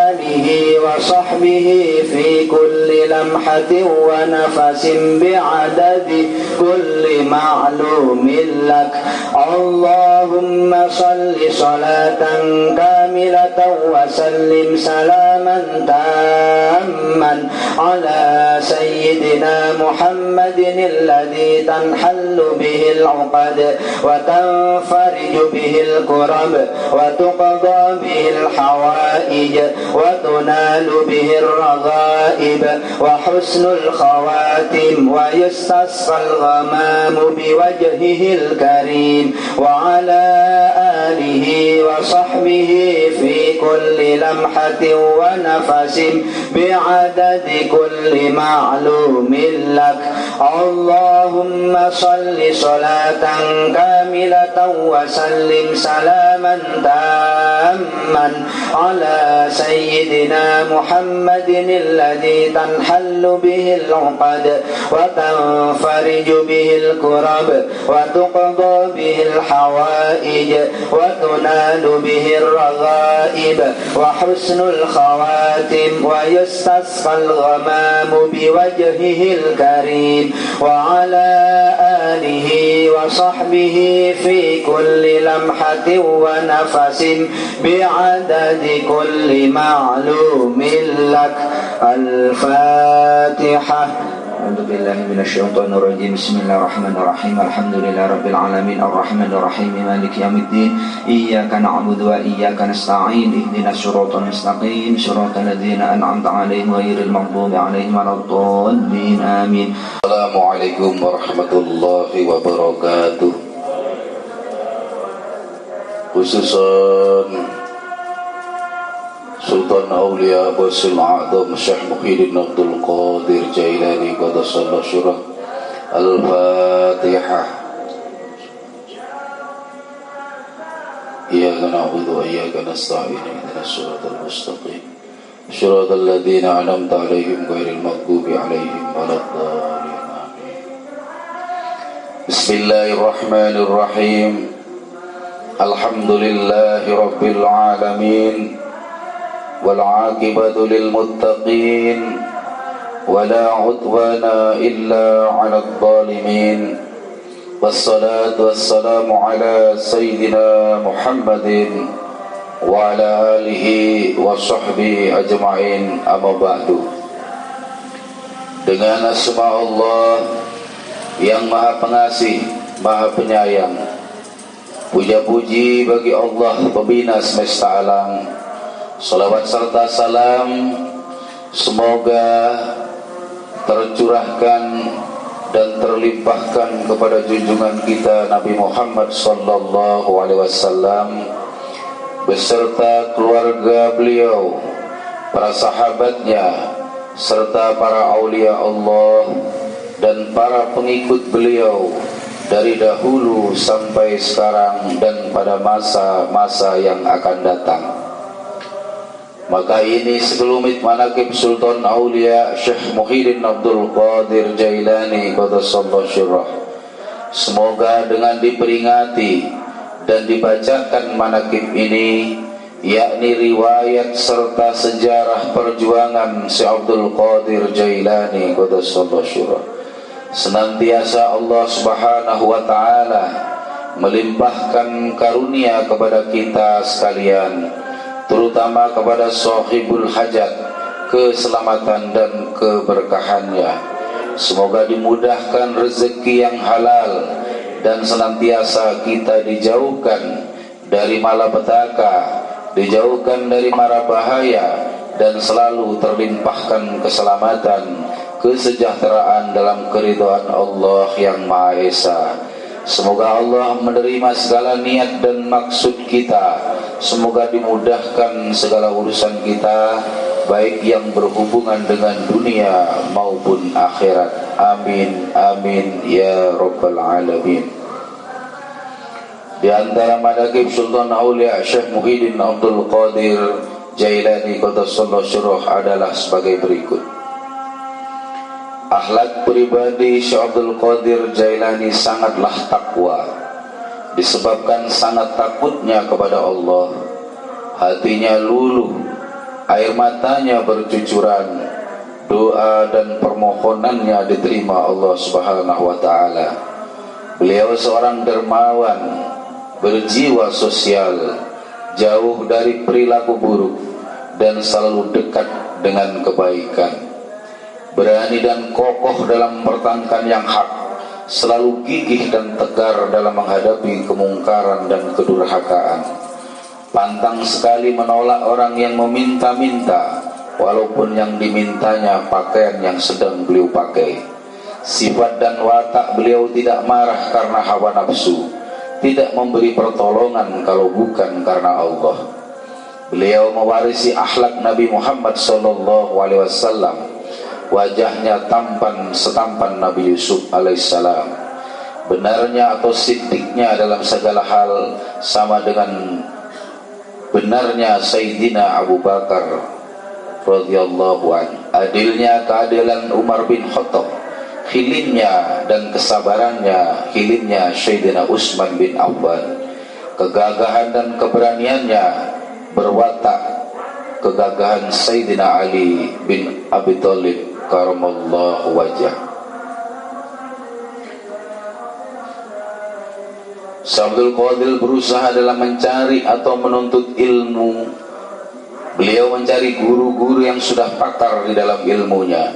[SPEAKER 5] آله وصحبه في كل لمحة ونفس بعدد كل معلوم لك اللهم صل صلاة كاملة وسلم سلاما تاما على سيدنا محمد الذي تنحل به العقد وتنفرج به الكرب وتقضى به الحوائج وتنال به الرغائب وحسن الخواتم ويستسقى الغمام بوجهه الكريم وعلى آله وصحبه في كل لمحة ونفس بعدد كل معلوم لك اللهم صل صلاة كاملة وسلم سلاما تاما على سيدنا محمد الذي تنحل به العقد وتنفرج به الكرب وتقضى به الحوائج وتنال به الرغائب وحسن الخواتم ويستسقى الغمام بوجهه الكريم وعلى آله وصحبه في كل لمحة ونفس بعدد كل معلوم لك الفاتحة أعوذ بالله من الشيطان الرجيم بسم الله الرحمن الرحيم الحمد لله رب العالمين الرحمن الرحيم مالك يوم الدين إياك نعبد وإياك نستعين اهدنا الصراط المستقيم صراط الذين أنعمت عليهم غير المغضوب عليهم ولا الضالين آمين.
[SPEAKER 3] Assalamualaikum warahmatullahi wabarakatuh. Khususan Sultan Aulia Basil A'adham Syekh Muhyiddin Abdul Qadir Jailani Qadassallahu Syurah Al-Fatihah. Iyyaka na'budu wa iyyaka nasta'in ihdinas siratal mustaqim siratal ladzina an'amta 'alaihim ghairil maghdubi 'alaihim waladdallin. Bismillahirrahmanirrahim. Alhamdulillahi rabbil alamin wal 'aqibatu lil muttaqin wala 'udwana illa 'alal zalimin. Wassalatu wassalamu ala sayyidina Muhammadin wa ala alihi wa sahbihi ajma'in, amma ba'du. Dengan asma Allah yang maha pengasih, maha penyayang, Puja-puji bagi Allah pembina semesta alam. Salawat serta salam semoga tercurahkan dan terlimpahkan kepada junjungan kita Nabi Muhammad sallallahu alaihi wasallam beserta keluarga beliau, para sahabatnya, serta para aulia Allah dan para pengikut beliau dari dahulu sampai sekarang dan pada masa-masa yang akan datang. Maka ini sekelumit manaqib Sultan Aulia Syekh Muhyiddin Abdul Qadir Jailani qaddasallahu sirrah. Semoga dengan diperingati dan dibacakan manaqib ini, yakni riwayat serta sejarah perjuangan Syekh Abdul Qadir Jailani qaddasallahu sirrah, senantiasa Allah Subhanahu wa taala melimpahkan karunia kepada kita sekalian, terutama kepada sahibul hajat, keselamatan dan keberkahannya. Semoga dimudahkan rezeki yang halal dan senantiasa kita dijauhkan dari malapetaka, dijauhkan dari mara bahaya, dan selalu terlimpahkan keselamatan, kesejahteraan dalam keridhaan Allah yang Maha Esa. Semoga Allah menerima segala niat dan maksud kita. Semoga dimudahkan segala urusan kita, baik yang berhubungan dengan dunia maupun akhirat. Amin, amin, ya Rabbal Alamin. Di antara manaqib Sultan Aulia Syekh Muhyiddin Abdul Qadir Jailani qaddasallahu sirrah adalah sebagai berikut. Akhlak pribadi Syekh Abdul Qadir Jailani sangatlah takwa, disebabkan sangat takutnya kepada Allah. Hatinya luluh, air matanya bercucuran, doa dan permohonannya diterima Allah Subhanahu wa taala. Beliau seorang dermawan, berjiwa sosial, jauh dari perilaku buruk dan selalu dekat dengan kebaikan. Berani dan kokoh dalam mempertahankan yang hak, selalu gigih dan tegar dalam menghadapi kemungkaran dan kedurhakaan. Pantang sekali menolak orang yang meminta-minta, walaupun yang dimintanya pakaian yang sedang beliau pakai. Sifat dan watak beliau tidak marah karena hawa nafsu, tidak memberi pertolongan kalau bukan karena Allah. Beliau mewarisi akhlak Nabi Muhammad SAW. Wajahnya tampan setampan Nabi Yusuf alaihissalam. Benarnya atau sidiknya dalam segala hal sama dengan benarnya Sayyidina Abu Bakar radhiyallahu anhu. Adilnya keadilan Umar bin Khattab, hilimnya dan kesabarannya hilimnya Sayyidina Utsman bin Affan. Kegagahan dan keberaniannya berwatak kegagahan Sayyidina Ali bin Abi Thalib karamallahu wajah. Syekh Abdul Qadir berusaha dalam mencari atau menuntut ilmu. Beliau mencari guru-guru yang sudah pakar di dalam ilmunya.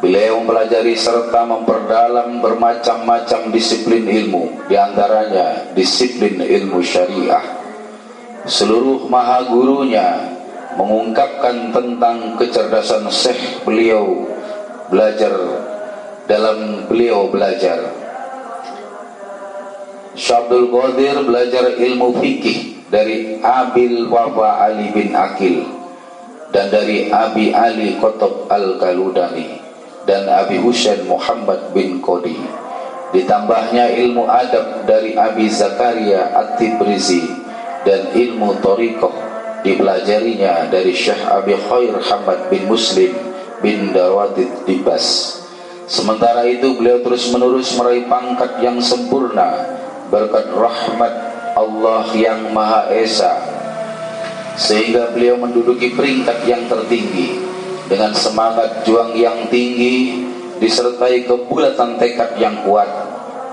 [SPEAKER 3] Beliau mempelajari serta memperdalam bermacam-macam disiplin ilmu, di antaranya disiplin ilmu syariah. Seluruh maha gurunya mengungkapkan tentang kecerdasan Syekh beliau belajar. Syekh Abdul Qadir belajar ilmu fikih dari Abil Wafa Ali bin Akil dan dari Abi Ali Qutb Al-Kaludani dan Abi Husain Muhammad bin Qodi. Ditambahnya ilmu adab dari Abi Zakaria At-Tibrizi dan ilmu thariqah dipelajarinya dari Syekh Abi Khair Hamad bin Muslim bin Darwatid Dibas. Sementara itu beliau terus menerus meraih pangkat yang sempurna berkat rahmat Allah yang Maha Esa, sehingga beliau menduduki peringkat yang tertinggi. Dengan semangat juang yang tinggi disertai kebulatan tekad yang kuat,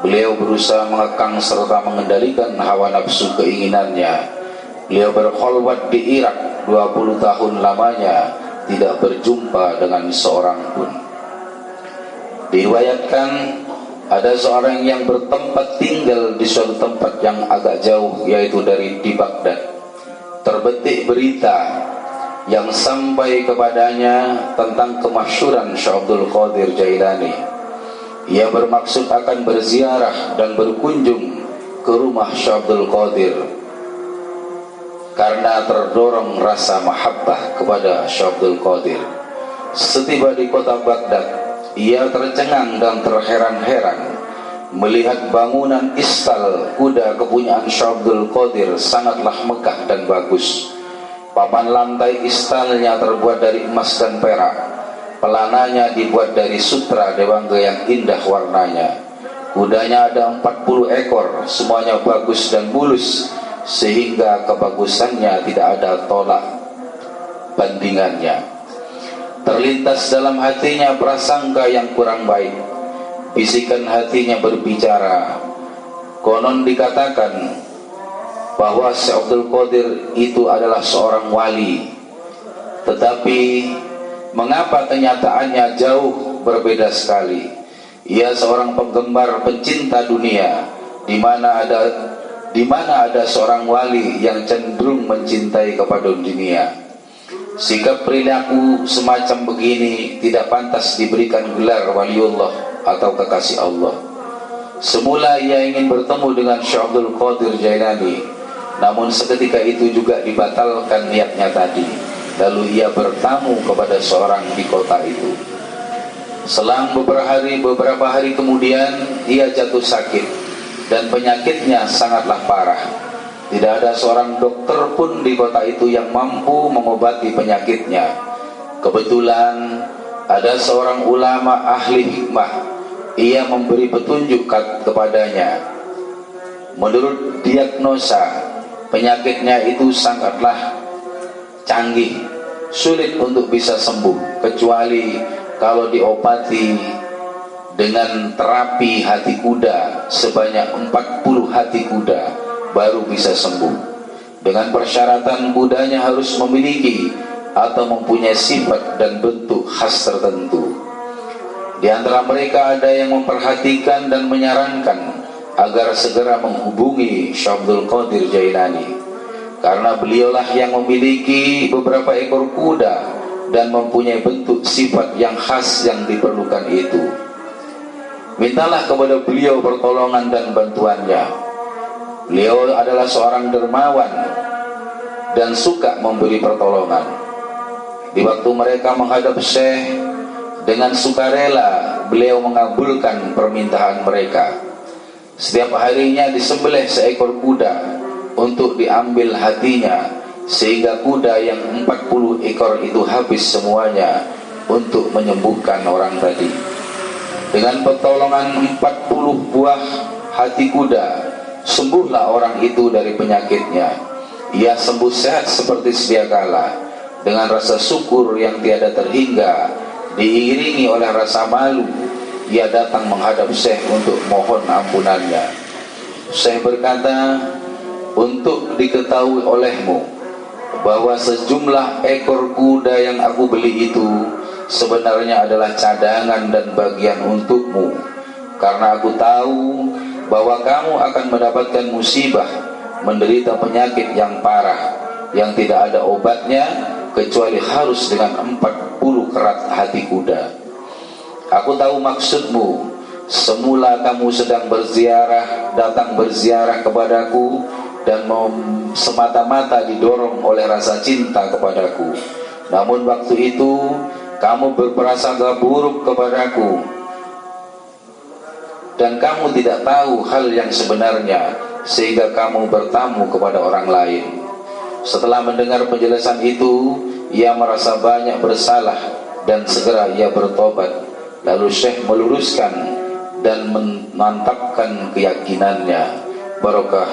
[SPEAKER 3] beliau berusaha mengekang serta mengendalikan hawa nafsu keinginannya. Beliau berkholwat di Irak 20 tahun lamanya, tidak berjumpa dengan seorang pun. Diriwayatkan Ada seorang yang bertempat tinggal di suatu tempat yang agak jauh, yaitu di Baghdad. Terbetik berita yang sampai kepadanya tentang kemasyhuran Syekh Abdul Qadir Jailani. Ia bermaksud akan berziarah dan berkunjung ke rumah Syekh Abdul Qadir karena terdorong rasa mahabbah kepada Syekh Abdul Qadir. Setiba di kota Baghdad, ia tercengang dan terheran-heran melihat bangunan istal kuda kepunyaan Syekh Abdul Qadir sangatlah megah dan bagus. Papan lantai istalnya terbuat dari emas dan perak. Pelananya dibuat dari sutra dewangga yang indah warnanya. Kudanya ada 40 ekor, semuanya bagus dan mulus, sehingga kebagusannya tidak ada tolak bandingannya. Terlintas dalam hatinya prasangka yang kurang baik. Bisikan hatinya berbicara, konon dikatakan bahwa Syekh Abdul Qadir itu adalah seorang wali. Tetapi mengapa kenyataannya jauh berbeda sekali? Ia seorang penggemar pencinta dunia, di mana ada seorang wali yang cenderung mencintai kepada dunia. Sikap perilaku semacam begini tidak pantas diberikan gelar waliullah atau kekasih Allah. Semula ia ingin bertemu dengan Syekh Abdul Qadir Jailani, namun seketika itu juga dibatalkan niatnya tadi. Lalu ia bertamu kepada seorang di kota itu. Selang beberapa hari kemudian ia jatuh sakit, dan penyakitnya sangatlah parah. Tidak ada seorang dokter pun di kota itu yang mampu mengobati penyakitnya. Kebetulan ada seorang ulama ahli hikmah. Ia memberi petunjuk kepadanya. Menurut diagnosa, penyakitnya itu sangatlah canggih, sulit untuk bisa sembuh, kecuali kalau diobati dengan terapi hati kuda sebanyak 40 hati kuda baru bisa sembuh. Dengan persyaratan kudanya harus memiliki atau mempunyai sifat dan bentuk khas tertentu. Di antara mereka ada yang memperhatikan dan menyarankan agar segera menghubungi Syekh Abdul Qadir Jailani, karena beliaulah yang memiliki beberapa ekor kuda dan mempunyai bentuk sifat yang khas yang diperlukan itu. Mintalah kepada beliau pertolongan dan bantuannya. Beliau adalah seorang dermawan dan suka memberi pertolongan. Di waktu mereka menghadap Syekh, dengan sukarela beliau mengabulkan permintaan mereka. Setiap harinya disembelih seekor kuda untuk diambil hatinya, sehingga kuda yang 40 ekor itu habis semuanya untuk menyembuhkan orang tadi. Dengan pertolongan 40 buah hati kuda, sembuhlah orang itu dari penyakitnya. Ia sembuh sehat seperti sedia kala. Dengan rasa syukur yang tiada terhingga, diiringi oleh rasa malu, ia datang menghadap Syekh untuk mohon ampunannya. Syekh berkata, untuk diketahui olehmu bahwa sejumlah ekor kuda yang aku beli itu sebenarnya adalah cadangan dan bagian untukmu, karena aku tahu bahwa kamu akan mendapatkan musibah, menderita penyakit yang parah yang tidak ada obatnya kecuali harus dengan 40 kerat hati kuda. Aku tahu maksudmu. Semula kamu sedang datang berziarah kepadaku dan semata-mata didorong oleh rasa cinta kepadaku. Namun waktu itu kamu berprasangka buruk kepadaku dan kamu tidak tahu hal yang sebenarnya, sehingga kamu bertamu kepada orang lain. Setelah mendengar penjelasan itu, ia merasa banyak bersalah dan segera ia bertobat. Lalu Syekh meluruskan dan memantapkan keyakinannya. Barokah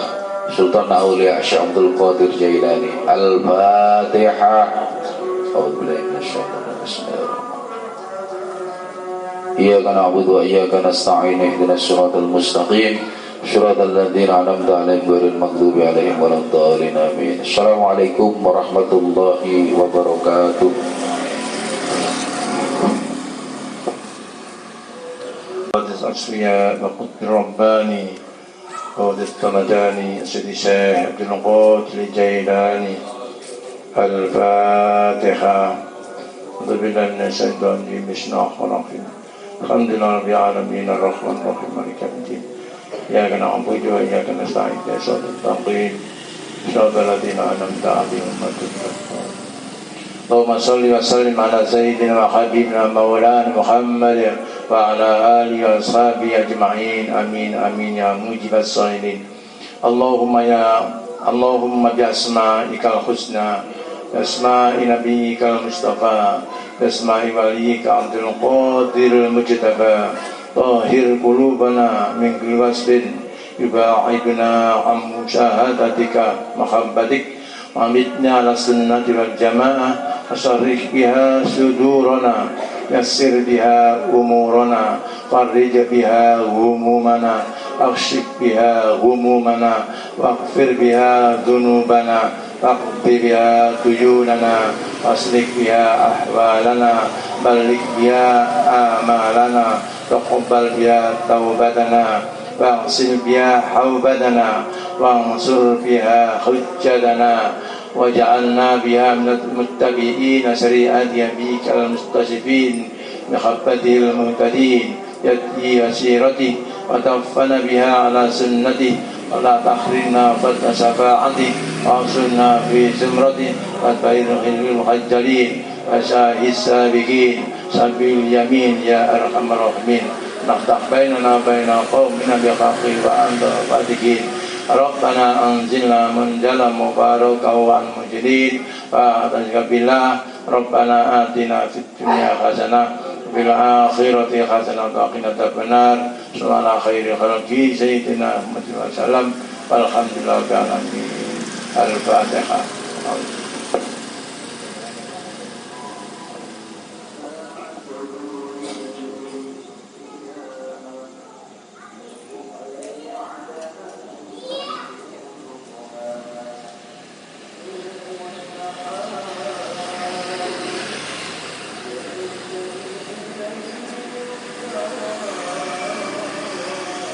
[SPEAKER 3] Sultan Aulia Syekh Abdul Qadir Jailani. Al-Fatihah. Iyyaka na'budu wa iyyaka nasta'in ihdinas siratal mustaqim siratal ladzina an'amta 'alaihim ghairil maghdubi 'alaihim waladdallin amin. Assalamualaikum warahmatullahi wabarakatuh.
[SPEAKER 6] الأصفياء وقطب الرباني قود التمداني سيدي الشيخ عبد القادر الجيلاني. الفاتحة. أعوذ بالله من الشيطان الرجيم بسم الله الرحمن الرحيم الحمد لله رب العالمين الرحمن الرحيم مالك يوم الدين إياك نعبد وإياك نستعين اهدنا الصراط المستقيم صراط الذين أنعمت عليهم غير المغضوب عليهم. اللهم صل وسلم على سيدنا وحبيبنا مولانا محمد وعلى آله وأصحابه أجمعين آمين آمين يا مجيب السائلين. اللهم بأسمائك الحسنى بأسماء نبيك المصطفى بأسماء وليك عبد القادر المجتبى طهر قلوبنا من كل وصف يباعدنا عن مشاهدتك محبتك وأمتنا على السنة والجماعة وشرح بها صدورنا يسر بها أمورنا فرج بها همومنا أكشف بها همومنا واغفر بها ذنوبنا واقض بها ديوننا واصلح بها أحوالنا بلغ بها آمالنا تقبل بها توبتنا واغسل بها حوبتنا وانصر بها حجتنا واجعلنا بها من المتبعين شريعة نبيك المستشفين بخبته المهتدين يدي وسيرته وتوفنا بها على سنته ولا تحرمنا فضل شفاعته وانصرنا في زمرته وتبين خير المخجلين وشاهد السابقين سبيل اليمين يا أرحم الراحمين. نفتح بيننا وبين قومنا بحق وأنت الفاتحين. ربنا أنزلنا منزلا مباركا والمجدين فأتجك بالله. ربنا آتنا في الدنيا حسنة وفي الآخرة حسنة وقنا عذاب النار. صلى الله على خير خلقه سيدنا محمد وسلم والحمد لله رب العالمين. الفاتحة.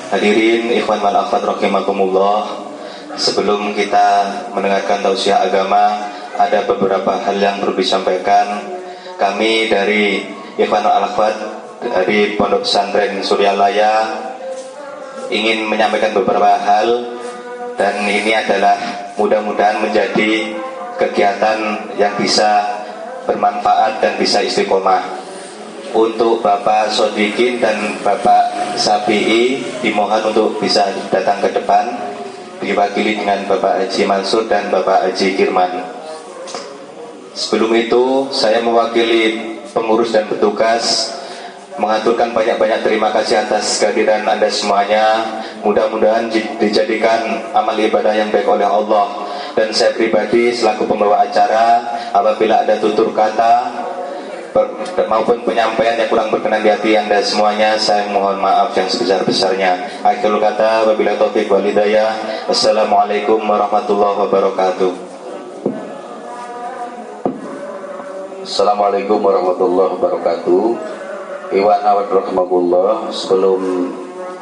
[SPEAKER 1] Hadirin ikhwan wal akhwat rahimakumullah, sebelum kita mendengarkan tausiah agama, ada beberapa hal yang perlu disampaikan. Kami dari ikhwan wal akhwat dari Pondok Pesantren Suryalaya ingin menyampaikan beberapa hal, dan ini adalah mudah-mudahan menjadi kegiatan yang bisa bermanfaat dan bisa istiqomah. Untuk Bapak Sodikin dan Bapak Sabi'i dimohon untuk bisa datang ke depan, diwakili dengan Bapak Haji Mansur dan Bapak Haji Kirman. Sebelum itu saya mewakili pengurus dan petugas mengaturkan banyak-banyak terima kasih atas kehadiran Anda semuanya. Mudah-mudahan dijadikan amal ibadah yang baik oleh Allah. Dan saya pribadi selaku pembawa acara, apabila ada tutur kata maupun penyampaian yang kurang berkenan di hati Anda semuanya, saya mohon maaf yang sebesar-besarnya. Akhirul kata, wabillahi taufiq wal hidayah. Wassalamualaikum warahmatullahi wabarakatuh.
[SPEAKER 3] Assalamualaikum warahmatullahi wabarakatuh. Iwan awad rahmatullah. Sebelum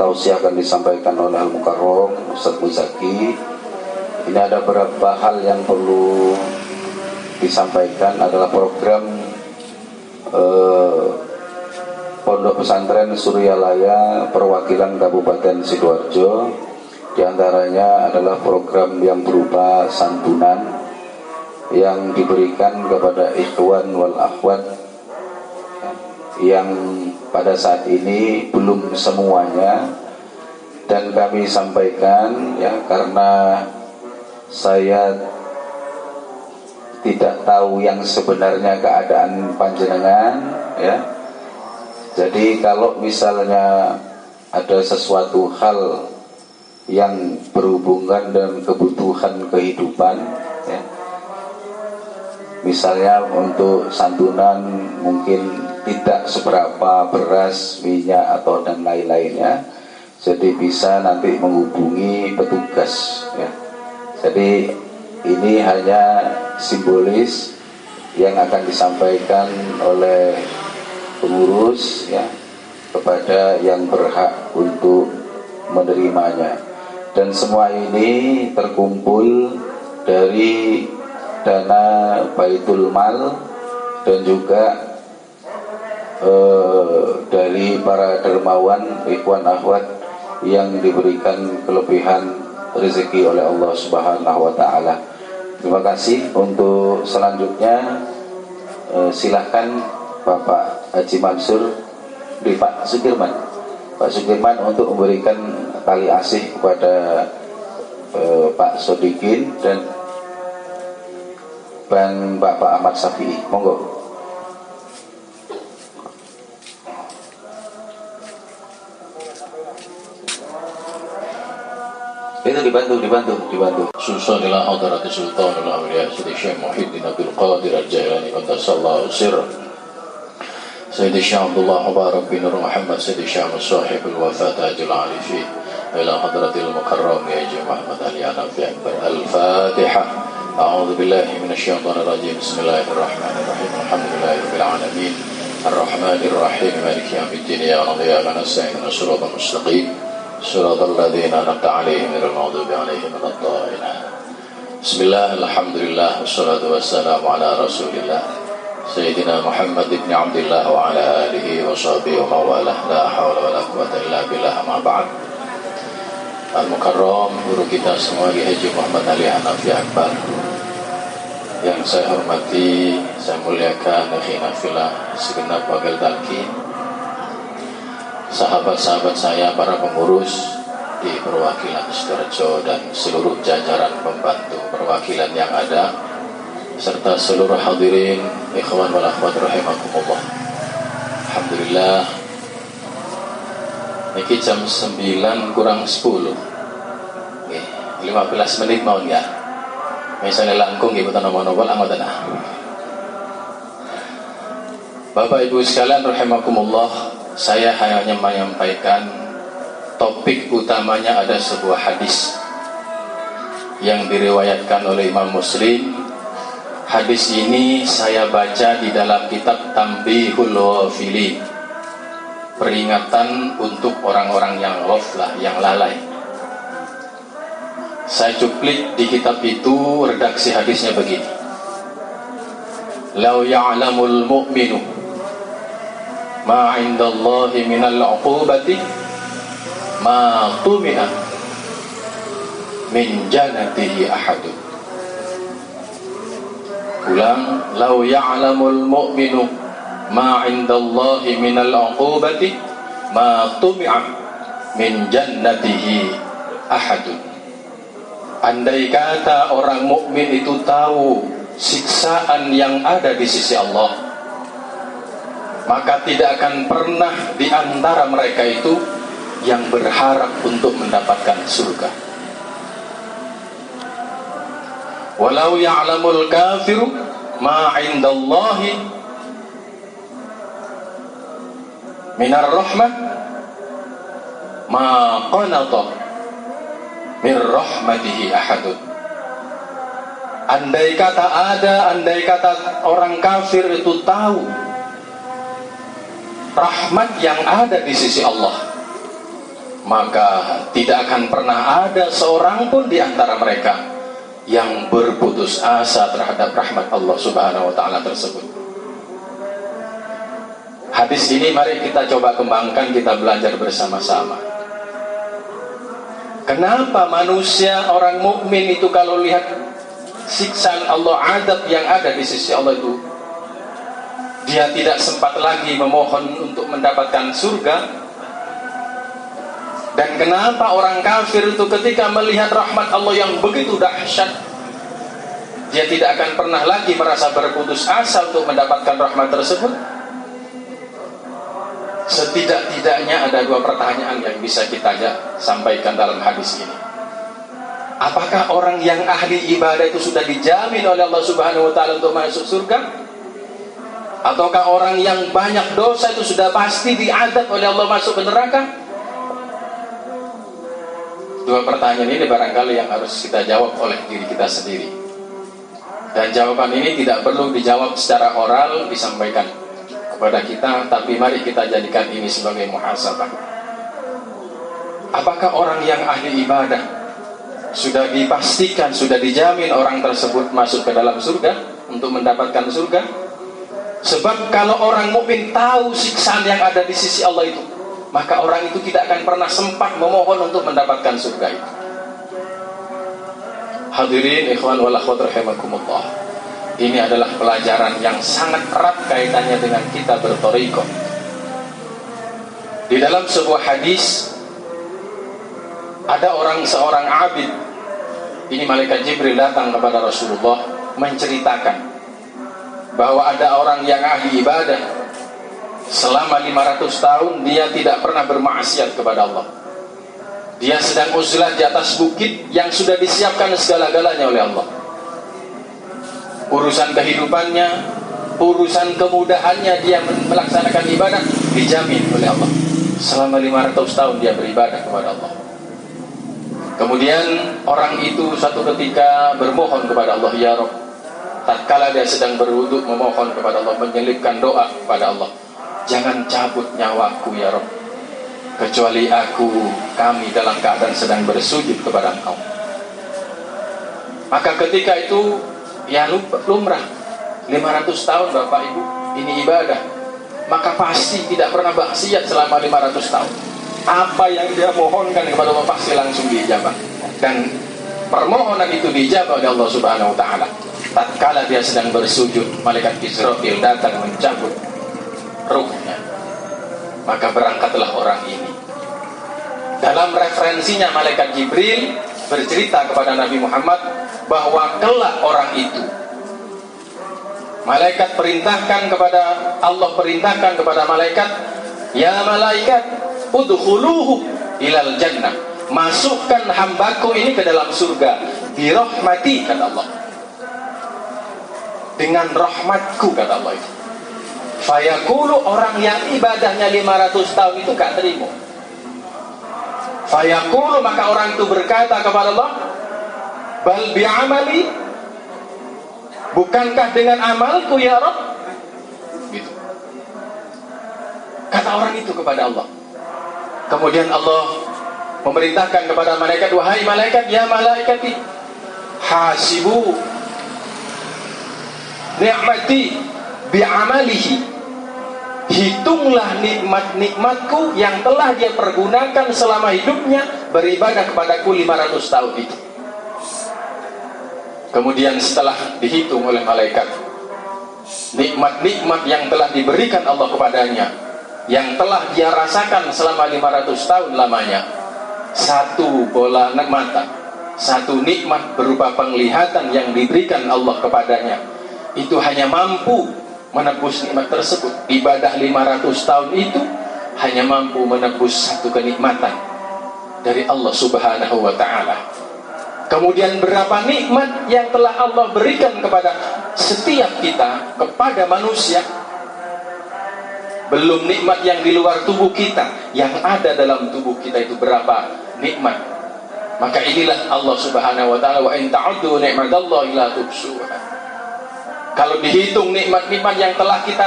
[SPEAKER 3] tausiah akan disampaikan oleh Al-Mukarram Ustaz Muzaki, ini ada beberapa hal yang perlu disampaikan. Adalah program Pondok Pesantren Suryalaya perwakilan Kabupaten Sidoarjo. Di antaranya adalah program yang berupa santunan yang diberikan kepada ikhwan wal akhwat yang pada saat ini belum semuanya, dan kami sampaikan ya, karena saya tidak tahu yang sebenarnya keadaan panjenengan ya. Jadi kalau misalnya ada sesuatu hal yang berhubungan dengan kebutuhan kehidupan ya, misalnya untuk santunan mungkin tidak seberapa beras, minyak atau dan lain-lainnya, jadi bisa nanti menghubungi petugas ya. Jadi ini hanya simbolis yang akan disampaikan oleh pengurus ya, kepada yang berhak untuk menerimanya. Dan semua ini terkumpul dari dana Baitul Mal dan juga dari para dermawan ikhwan akhwat yang diberikan kelebihan rezeki oleh Allah Subhanahu wa taala. Terima kasih. Untuk selanjutnya silahkan Bapak Haji Mansur di Pak Sukirman untuk memberikan tali asih kepada Pak Sodikin dan Bapak Ahmad Syafi'i. Monggo. Itu dibantu.
[SPEAKER 4] Susun ila hadrati sultanul awliya Sayyidi Syekh Muhyiddin Abdul Qadir Al-Jailani qaddasallahu sirrah. Sayyidi Syekh Abdullah Mubarak bin Nur Muhammad Sayyidi Syekh Sahibul Wafat Ajul Alifi ila hadratil mukarram ya Haji Muhammad Ali Hanafi Akbar. Al-Fatiha. A'udzu billahi minasyaitonir rajim. Bismillahirrahmanirrahim. Alhamdulillahirabbil alamin. Arrahmanir rahim. Maliki yaumiddin. Ya Rabbi ya nasta'in. Shiratal mustaqim. صراط الذين أنعمت عليهم غير المغضوب عليهم ولا الضالين. بسم الله الحمد لله والصلاة والسلام على رسول الله سيدنا محمد بن عبد الله وعلى آله وصحبه ومن والاه لا حول ولا قوة إلا بالله. أما بعد. Al-Mukarram guru kita semua Haji Muhammad Ali Hanafi Akbar yang saya hormati, saya muliakan, khilafillah segenap wakil talqin, sahabat-sahabat saya, para pengurus di perwakilan Sidoarjo dan seluruh jajaran pembantu perwakilan yang ada, serta seluruh hadirin ikhwan wal akhwat rahimakumullah. Alhamdulillah, ini jam 9 kurang 10, 15 menit mau ya. Misalnya langkung ibu tanah monopol anggota. Bapak Ibu sekalian rahimakumullah, saya hanya menyampaikan topik utamanya ada sebuah hadis yang diriwayatkan oleh Imam Muslim. Hadis ini saya baca di dalam kitab Tanbihul Ghafilin, peringatan untuk orang-orang yang ghaflah, yang lalai. Saya cuplik di kitab itu, redaksi hadisnya begini: Lau ya'lamul mu'minu ma 'indallahi minal 'uqubati ma tumi'a min jannatihi ahadun. Ulang, lau ya'lamul mu'minu ma 'indallahi minal 'uqubati ma tumi'a min jannatihi ahadun. Andai kata orang mukmin itu tahu siksaan yang ada di sisi Allah, maka tidak akan pernah di antara mereka itu yang berharap untuk mendapatkan surga. Walau ya'lamul kafiru ma 'indallahi minar rahmah ma qanata min rahmatihi ahadun. Andai kata orang kafir itu tahu rahmat yang ada di sisi Allah, maka tidak akan pernah ada seorang pun di antara mereka yang berputus asa terhadap rahmat Allah Subhanahu wa taala tersebut. Hadis ini mari kita coba kembangkan, kita belajar bersama-sama. Kenapa manusia orang mukmin itu kalau lihat siksaan Allah, adab yang ada di sisi Allah itu, dia tidak sempat lagi memohon untuk mendapatkan surga? Dan kenapa orang kafir itu ketika melihat rahmat Allah yang begitu dahsyat, dia tidak akan pernah lagi merasa berputus asa untuk mendapatkan rahmat tersebut? Setidak-tidaknya ada dua pertanyaan yang bisa kita sampaikan dalam hadis ini. Apakah orang yang ahli ibadah itu sudah dijamin oleh Allah Subhanahu wa taala untuk masuk surga? Ataukah orang yang banyak dosa itu sudah pasti diadab oleh Allah masuk ke neraka? Dua pertanyaan ini barangkali yang harus kita jawab oleh diri kita sendiri. Dan jawaban ini tidak perlu dijawab secara oral, disampaikan
[SPEAKER 7] kepada kita, tapi mari kita jadikan ini sebagai muhasabah. Apakah orang yang ahli ibadah sudah dipastikan, sudah dijamin orang tersebut masuk ke dalam surga, untuk mendapatkan surga? Sebab kalau orang mukmin tahu siksaan yang ada di sisi Allah itu, maka orang itu tidak akan pernah sempat memohon untuk mendapatkan surga itu. Hadirin ikhwan wal akhwat rahimakumullah, ini adalah pelajaran yang sangat erat kaitannya dengan kita berthariqah. Di dalam sebuah hadis ada seorang abid. Ini malaikat Jibril datang kepada Rasulullah menceritakan bahwa ada orang yang ahli ibadah selama 500 tahun dia tidak pernah bermaksiat kepada Allah. Dia sedang uzlah di atas bukit yang sudah disiapkan segala-galanya oleh Allah. Urusan kehidupannya, urusan kemudahannya dia melaksanakan ibadah dijamin oleh Allah. Selama 500 tahun dia beribadah kepada Allah. Kemudian orang itu satu ketika bermohon kepada Allah, ya Rabb, tatkala dia sedang berwudu memohon kepada Allah, menyelipkan doa kepada Allah, jangan cabut nyawaku ya Rabb, kecuali kami dalam keadaan sedang bersujud kepada Engkau. Maka ketika itu ya lumrah 500 tahun Bapak Ibu ini ibadah, maka pasti tidak pernah maksiat selama 500 tahun. Apa yang dia mohonkan kepada Allah pasti langsung diijabah, dan permohonan itu diijabah oleh Allah Subhanahu wa taala. Tatkala dia sedang bersujud, malaikat Israfil datang mencabut ruhnya. Maka berangkatlah orang ini. Dalam referensinya malaikat Jibril bercerita kepada Nabi Muhammad bahwa kelak orang itu, malaikat perintahkan kepada Allah, perintahkan kepada malaikat, ya malaikat udkhuluhu ilal jannah, masukkan hambaku ini ke dalam surga, bi rahmati, kata Allah, dengan rahmatku, kata Allah itu. Fayaqulu, orang yang ibadahnya 500 tahun itu gak terima. Fayaqulu, maka orang itu berkata kepada Allah, bal bi'amali, bukankah dengan amalku ya Rabb? Gitu. Kata orang itu kepada Allah. Kemudian Allah memerintahkan kepada malaikat, wahai malaikat, ya malaikati, hasibu ni'mati bi'amalihi, hitunglah nikmat-nikmatku yang telah dia pergunakan selama hidupnya beribadah kepadaku 500 tahun itu. Kemudian setelah dihitung oleh malaikat nikmat-nikmat yang telah diberikan Allah kepadanya, yang telah dia rasakan selama 500 tahun lamanya, satu bola mata, satu nikmat berupa penglihatan yang diberikan Allah kepadanya, itu hanya mampu menebus nikmat tersebut. Ibadah 500 tahun itu hanya mampu menebus satu kenikmatan dari Allah Subhanahu wa ta'ala. Kemudian berapa nikmat yang telah Allah berikan kepada setiap kita, kepada manusia. Belum nikmat yang di luar tubuh kita, yang ada dalam tubuh kita itu berapa nikmat. Maka inilah Allah Subhanahu wa ta'ala, wa in ta'uddu ni'matallahi la tuhsuha. Kalau dihitung nikmat-nikmat yang telah kita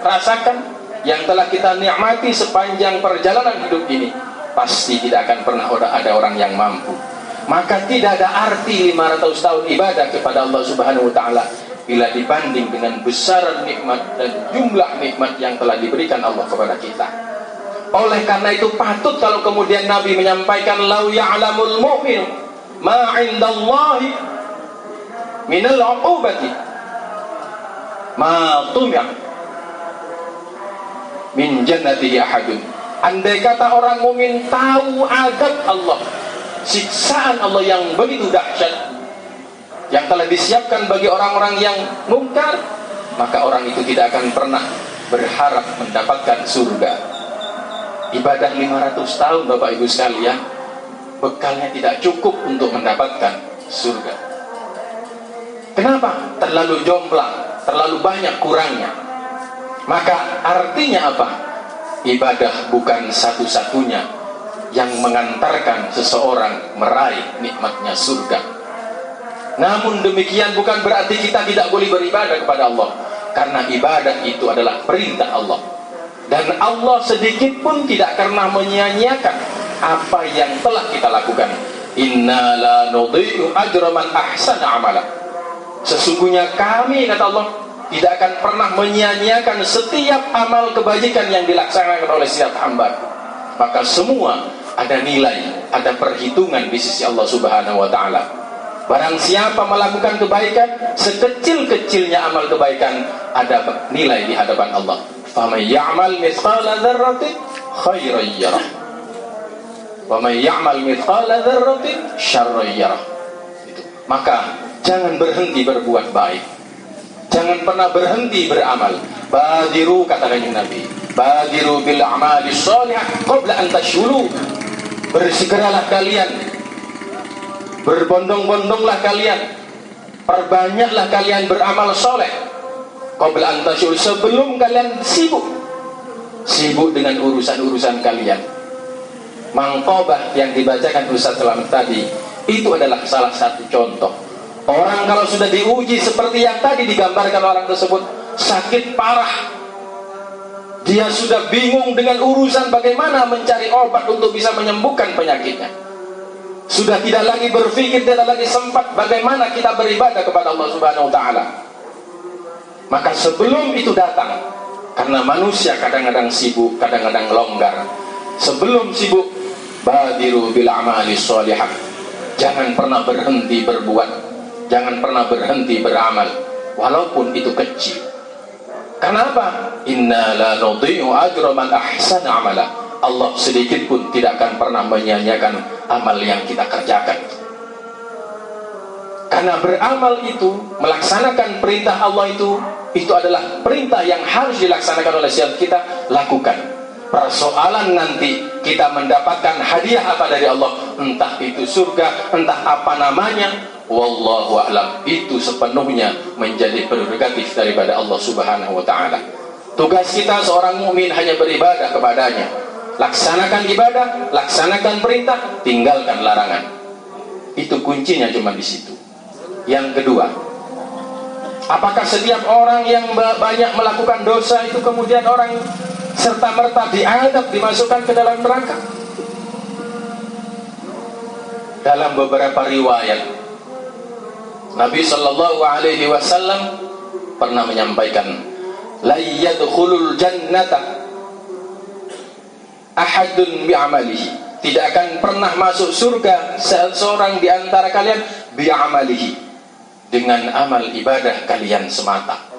[SPEAKER 7] rasakan, yang telah kita nikmati sepanjang perjalanan hidup ini, pasti tidak akan pernah ada orang yang mampu. Maka tidak ada arti 500 tahun ibadah kepada Allah Subhanahu wa ta'ala bila dibanding dengan besaran nikmat dan jumlah nikmat yang telah diberikan Allah kepada kita. Oleh karena itu patut kalau kemudian Nabi menyampaikan, lau ya'lamul mu'min ma 'indallahi minal 'uqubati ma tumya min jannati ahadun. Andai kata orang mukmin tahu azab Allah, siksaan Allah yang begitu dahsyat yang telah disiapkan bagi orang-orang yang mungkar, maka orang itu tidak akan pernah berharap mendapatkan surga. Ibadah 500 tahun Bapak Ibu sekalian, bekalnya tidak cukup untuk mendapatkan surga. Kenapa? Terlalu jomplang, terlalu banyak kurangnya. Maka artinya apa? Ibadah bukan satu-satunya yang mengantarkan seseorang meraih nikmatnya surga. Namun demikian bukan berarti kita tidak boleh beribadah kepada Allah. karena ibadah itu adalah perintah Allah. Dan Allah sedikit pun tidak pernah menyia-nyiakan apa yang telah kita lakukan. Inna la nudhi'u ajra man ahsana amala. Sesungguhnya kami, kata Allah, tidak akan pernah menyia-nyiakan setiap amal kebajikan yang dilaksanakan oleh setiap hamba. Maka semua ada nilai, ada perhitungan di sisi Allah Subhanahu wa ta'ala. Barang siapa melakukan kebaikan, sekecil-kecilnya amal kebaikan, ada nilai di hadapan Allah. فَمَنْ يَعْمَلْ مِثْقَالَ ذَرَّةٍ خَيْرًا يَرَهُ وَمَنْ يَعْمَلْ مِثْقَالَ ذَرَّةٍ شَرًّا يَرَهُ. Maka jangan berhenti berbuat baik, jangan pernah berhenti beramal. Badiru, kata Nabi, badiru bil a'mali shalihah qabla an tashulu. Bersegeralah kalian, berbondong-bondonglah kalian, perbanyaklah kalian beramal soleh qabla an tashulu, sebelum kalian sibuk dengan urusan-urusan kalian. Mangqobah yang dibacakan Ustaz Selamat tadi, itu adalah salah satu contoh. Orang kalau sudah diuji seperti yang tadi digambarkan orang tersebut, sakit parah, dia sudah bingung dengan urusan bagaimana mencari obat untuk bisa menyembuhkan penyakitnya. Sudah tidak lagi berpikir, tidak lagi sempat bagaimana kita beribadah kepada Allah Subhanahu wa ta'ala. Maka sebelum itu datang, karena manusia kadang-kadang sibuk, kadang-kadang longgar. Sebelum sibuk, badiru bil a'mali shalihah. Jangan pernah berhenti berbuat, jangan pernah berhenti beramal, walaupun itu kecil. Kenapa? Inna la nudhi'u ajra man ahsana amala. Allah sedikit pun tidak akan pernah menyia-nyiakan amal yang kita kerjakan. Karena beramal itu, melaksanakan perintah Allah itu adalah perintah yang harus dilaksanakan oleh setiap kita, lakukan. Persoalan nanti kita mendapatkan hadiah apa dari Allah, entah itu surga, entah apa namanya, wallahu a'lam, itu sepenuhnya menjadi prerogatif daripada Allah Subhanahu wa ta'ala. Tugas kita seorang mukmin hanya beribadah kepadanya. Laksanakan ibadah, laksanakan perintah, tinggalkan larangan. Itu kuncinya cuma di situ. Yang kedua, apakah setiap orang yang banyak melakukan dosa itu kemudian orang serta-merta diadab, dimasukkan ke dalam neraka? Dalam beberapa riwayat, Nabi Shallallahu Alaihi Wasallam pernah menyampaikan, la yadkhulul jannata ahadun bi'amalihi. Tidak akan pernah masuk surga seorang di antara kalian bi'amalihi, dengan amal ibadah kalian semata.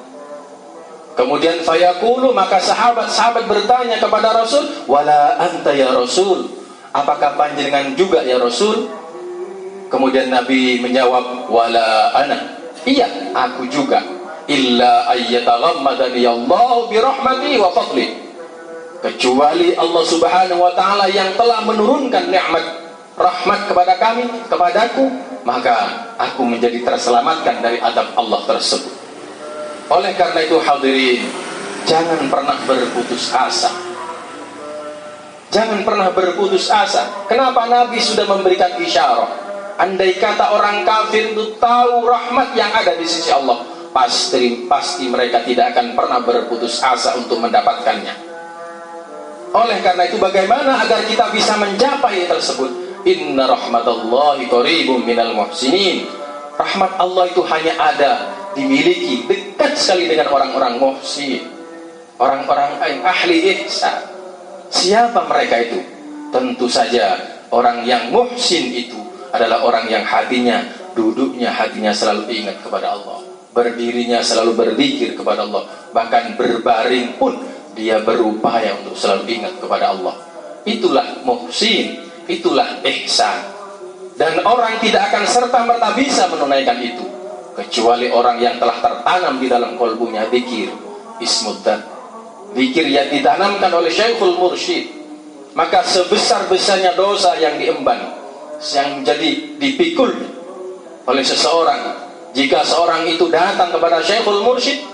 [SPEAKER 7] Kemudian fayaqulu, maka sahabat-sahabat bertanya kepada Rasul, wala anta ya Rasul, apakah panjenengan juga ya Rasul? Kemudian Nabi menjawab, wala ana, iya aku juga, illa ayyataghammadani Allahu birahmati wa fadli, kecuali Allah Subhanahu wa ta'ala yang telah menurunkan nikmat rahmat kepada kami, kepadaku, maka aku menjadi terselamatkan dari adab Allah tersebut. Oleh karena itu hadirin, jangan pernah berputus asa. Jangan pernah berputus asa. Kenapa? Nabi sudah memberikan isyarat. Andai kata orang kafir itu tahu rahmat yang ada di sisi Allah, pasti mereka tidak akan pernah berputus asa untuk mendapatkannya. Oleh karena itu, bagaimana agar kita bisa mencapai tersebut? Inna rahmatallahi qaribum minal muhsinin. Rahmat Allah itu hanya ada, dimiliki, dekat sekali dengan orang-orang muhsin, orang-orang yang ahli ihsan. Siapa mereka itu? Tentu saja orang yang muhsin itu adalah orang yang hatinya, duduknya hatinya selalu ingat kepada Allah, berdirinya selalu berzikir kepada Allah, bahkan berbaring pun dia berupaya untuk selalu ingat kepada Allah. Itulah muhsin, itulah ihsan. Dan orang tidak akan serta-merta bisa menunaikan itu kecuali orang yang telah tertanam di dalam kolbunya zikir, ismudzat, zikir yang ditanamkan oleh Syekhul Mursyid. Maka sebesar-besarnya dosa yang diemban, yang jadi dipikul oleh seseorang, jika seorang itu datang kepada Syekhul Mursyid,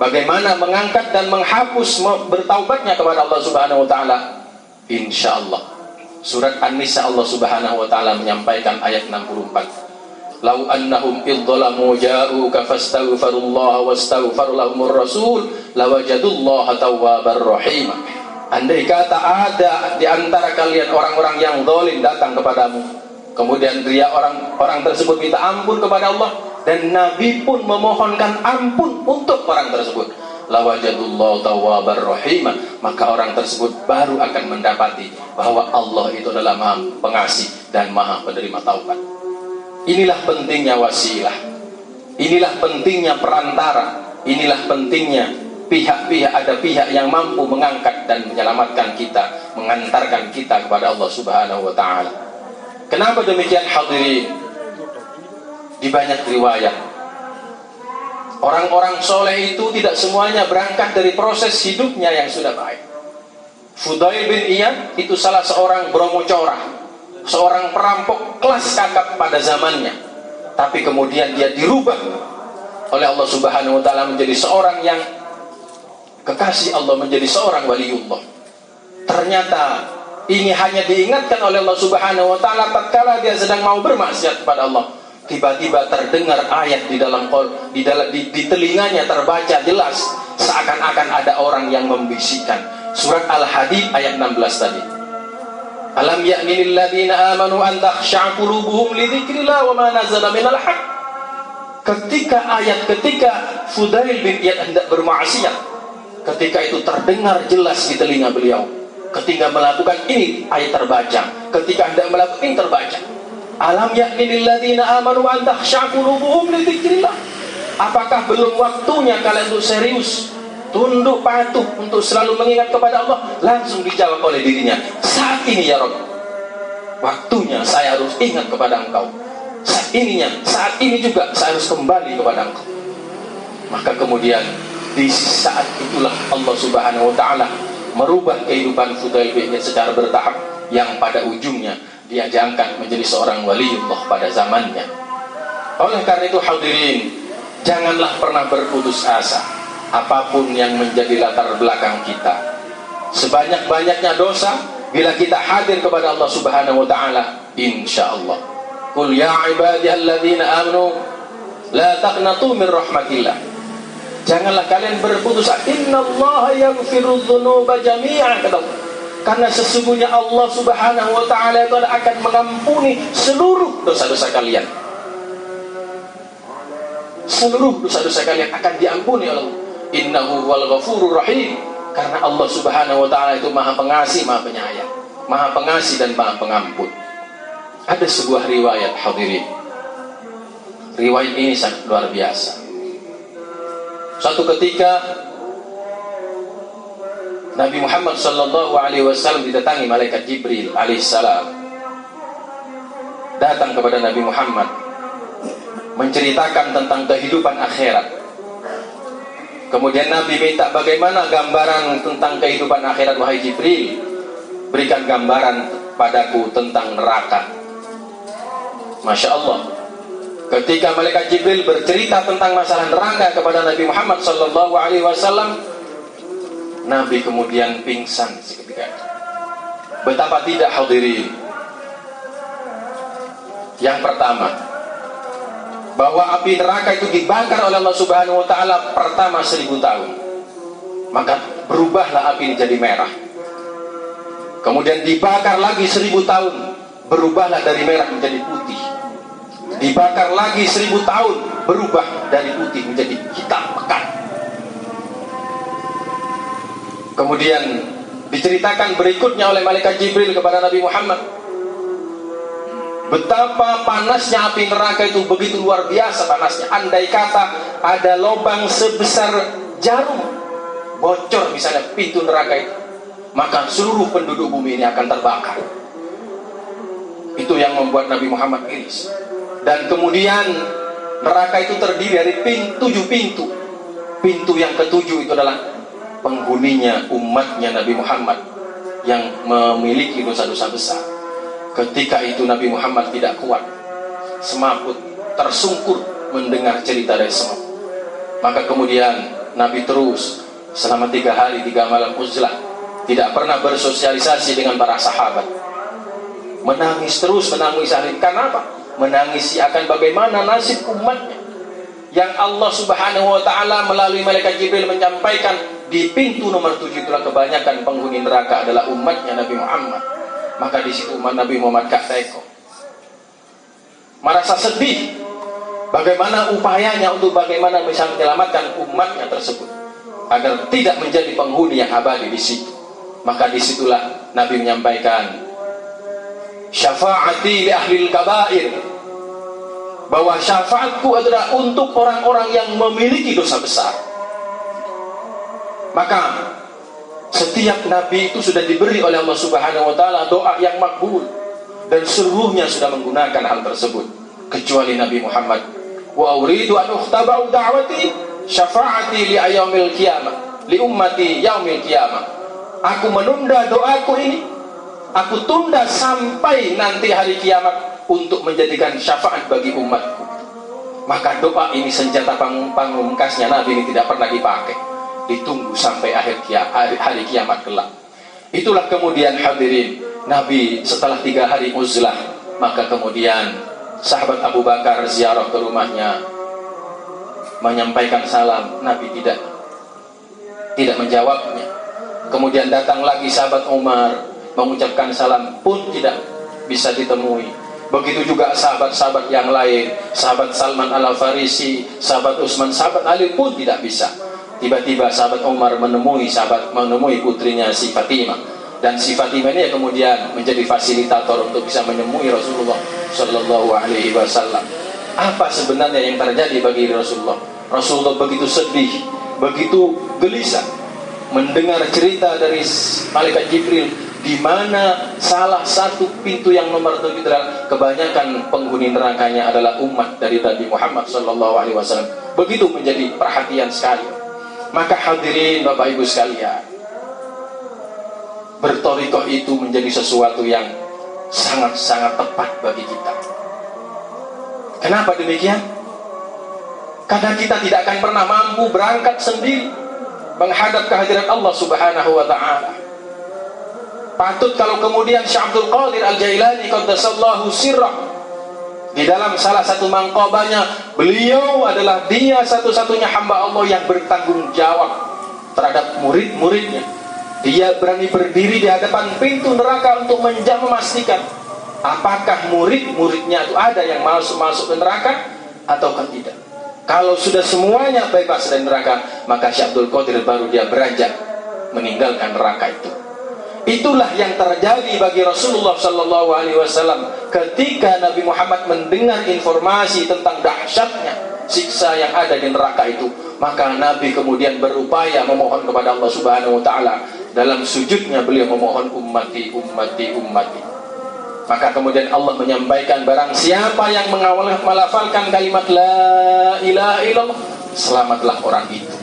[SPEAKER 7] bagaimana mengangkat dan menghapus bertaubatnya kepada Allah Subhanahu wa ta'ala? Insyaallah. Surat An-Nisa Allah Subhanahu wa ta'ala menyampaikan ayat 64, Lau annahum idzalamu ja'uka fastaghfirullaha wastaghfar lahumur rasul lawajadullaha tawwabar rahim. Andai kata ada di antara kalian orang-orang yang zalim datang kepadamu, kemudian dia orang tersebut minta ampun kepada Allah, dan Nabi pun memohonkan ampun untuk orang tersebut, lawajadullahu tawwabar rahim, maka orang tersebut baru akan mendapati bahwa Allah itu adalah Maha Pengasih dan Maha Penerima taubat. Inilah pentingnya wasilah, inilah pentingnya perantara, inilah pentingnya pihak-pihak, ada pihak yang mampu mengangkat dan menyelamatkan kita, mengantarkan kita kepada Allah Subhanahu wa taala. Kenapa demikian hadirin? Di banyak riwayat, orang-orang soleh itu tidak semuanya berangkat dari proses hidupnya yang sudah baik. Fudail bin Iyad itu salah seorang bromocora, seorang perampok kelas kakap pada zamannya, tapi kemudian dia dirubah oleh Allah Subhanahu wa taala menjadi seorang yang kekasih Allah, menjadi seorang waliullah. Ternyata ini hanya diingatkan oleh Allah Subhanahu wa taala tatkala dia sedang mau bermaksiat kepada Allah. Tiba-tiba terdengar ayat di telinganya, terbaca jelas seakan-akan ada orang yang membisikkan. Surat Al-Hadid ayat 16 tadi. Alam ya'ni lil ladzina amanu an takhsha'a qulubuhum li dzikrillah wa ma nazala minal haqq. Ketika Fudail bin Iyad hendak bermaksiat, ketika itu terdengar jelas di telinga beliau. Ketika melakukan ini ayat terbaca, ketika hendak melakukan ini terbaca. Alam ya'ni lil ladzina amanu an takhsha'a qulubuhum li dzikrillah. Apakah belum waktunya kalian untuk serius, tunduk patuh untuk selalu mengingat kepada Allah? Langsung dijawab oleh dirinya, saat ini ya Rabb, waktunya saya harus ingat kepada Engkau. Saat ini juga saya harus kembali kepada Engkau. Maka kemudian di saat itulah Allah Subhanahu wa taala merubah kehidupan Fudail bin Iyad secara bertahap, yang pada ujungnya dia diangkat menjadi seorang waliullah pada zamannya. Oleh karena itu hadirin, janganlah pernah berputus asa apapun yang menjadi latar belakang kita. Sebanyak-banyaknya dosa, bila kita hadir kepada Allah Subhanahu wa taala, insyaallah. Qul ya ibadiyalladzina amanu la taqnatu min rahmatillah. Janganlah kalian berputus asa. Innallaha yaghfiru dzunuba jami'an, kata Allah. Karena sesungguhnya Allah Subhanahu wa taala itu akan mengampuni seluruh dosa-dosa kalian. Seluruh dosa-dosa kalian akan diampuni oleh Allah. Innahu wal ghafurur rahim. Karena Allah Subhanahu wa taala itu Maha Pengasih, Maha Penyayang, Maha Pengasih dan Maha Pengampun. Ada sebuah riwayat hadirin. Riwayat ini sangat luar biasa. Suatu ketika Nabi Muhammad sallallahu alaihi wasallam didatangi malaikat Jibril alaihissalam. Datang kepada Nabi Muhammad menceritakan tentang kehidupan akhirat. Kemudian Nabi minta, bagaimana gambaran tentang kehidupan akhirat wahai Jibril? Berikan gambaran padaku tentang neraka. Masya Allah, ketika malaikat Jibril bercerita tentang masalah neraka kepada Nabi Muhammad sallallahu alaihi wasallam, Nabi kemudian pingsan seketika. Betapa tidak hadirin. Yang pertama, bahwa api neraka itu dibakar oleh Allah Subhanahu wa taala pertama 1000 tahun. Maka berubahlah api ini jadi merah. Kemudian dibakar lagi 1000 tahun, berubahlah dari merah menjadi putih. Dibakar lagi 1000 tahun, berubah dari putih menjadi hitam pekat. Kemudian diceritakan berikutnya oleh malaikat Jibril kepada Nabi Muhammad, betapa panasnya api neraka itu, begitu luar biasa panasnya. Andai kata ada lubang sebesar jarum bocor misalnya pintu neraka itu, maka seluruh penduduk bumi ini akan terbakar. Itu yang membuat Nabi Muhammad iris. Dan kemudian neraka itu terdiri dari 7 pintu. Pintu yang ketujuh itu adalah penghuninya, umatnya Nabi Muhammad yang memiliki dosa-dosa besar. Ketika itu Nabi Muhammad tidak kuat, semaput, tersungkur mendengar cerita dari semut. Maka kemudian Nabi terus selama 3 hari 3 malam uzlah, tidak pernah bersosialisasi dengan para sahabat. Menangis terus, menangis hari. Karena apa? menangisi akan bagaimana nasib umatnya yang Allah Subhanahu wa taala melalui malaikat Jibril menyampaikan di pintu nomor 7 itulah kebanyakan penghuni neraka adalah umatnya Nabi Muhammad. Maka di situ umat Nabi Muhammad gak teko, merasa sedih bagaimana upayanya untuk bagaimana bisa menyelamatkan umatnya tersebut agar tidak menjadi penghuni yang abadi di situ. Maka disitulah Nabi menyampaikan syafaati li ahlil kabair, bahwa syafaatku adalah untuk orang-orang yang memiliki dosa besar. Maka setiap nabi itu sudah diberi oleh Allah Subhanahu wa taala doa yang makbul, dan seluruhnya sudah menggunakan hal tersebut kecuali Nabi Muhammad. Wa uridu an ukhtaba'u da'wati syafaati li yaumil qiyamah li ummati yaumil qiyamah. Aku menunda doaku ini, aku tunda sampai nanti hari kiamat untuk menjadikan syafaat bagi umatku. Maka doa ini senjata pamungkasnya Nabi ini tidak pernah dipakai, ditunggu sampai hari kiamat kelak. Itulah kemudian hadirin, Nabi setelah 3 hari uzlah, maka kemudian sahabat Abu Bakar ziarah ke rumahnya, menyampaikan salam. Nabi tidak menjawabnya. Kemudian datang lagi sahabat Umar, mengucapkan salam pun tidak bisa ditemui. Begitu juga sahabat-sahabat yang lain, sahabat Salman Al-Farisi, sahabat Utsman, sahabat Ali pun tidak bisa. Tiba-tiba sahabat Umar menemui putrinya si Fatimah, dan si Fatimah ini kemudian menjadi fasilitator untuk bisa menemui Rasulullah Shallallahu Alaihi Wasallam. Apa sebenarnya yang terjadi bagi Rasulullah? Rasulullah begitu sedih, begitu gelisah mendengar cerita dari malaikat Jibril, di mana salah satu pintu yang nomor 7 adalah kebanyakan penghuni nerakanya adalah umat dari Nabi Muhammad Shallallahu Alaihi Wasallam. Begitu menjadi perhatian sekali. Maka hadirin Bapak Ibu sekalian, bertorikoh itu menjadi sesuatu yang sangat-sangat tepat bagi kita. Kenapa demikian? Karena kita tidak akan pernah mampu berangkat sendiri menghadap kehadirat Allah Subhanahu wa taala. Patut kalau kemudian Syekh Abdul Qadir Al-Jailani qaddasallahu sirrah, di dalam salah satu mangkobanya, beliau adalah dia satu-satunya hamba Allah yang bertanggung jawab terhadap murid-muridnya. Dia berani berdiri di hadapan pintu neraka untuk memastikan apakah murid-muridnya itu ada yang masuk ke neraka ataukah tidak. Kalau sudah semuanya bebas dari neraka, maka Syekh Abdul Qadir baru dia beranjak meninggalkan neraka itu. Itulah yang terjadi bagi Rasulullah Sallallahu Alaihi Wasallam ketika Nabi Muhammad mendengar informasi tentang dahsyatnya siksa yang ada di neraka itu. Maka Nabi kemudian berupaya memohon kepada Allah Subhanahu Wa Taala. Dalam sujudnya beliau memohon ummati, ummati, ummati. Maka kemudian Allah menyampaikan, barang siapa yang melafalkan kalimat la ilaha illallah, selamatlah orang itu.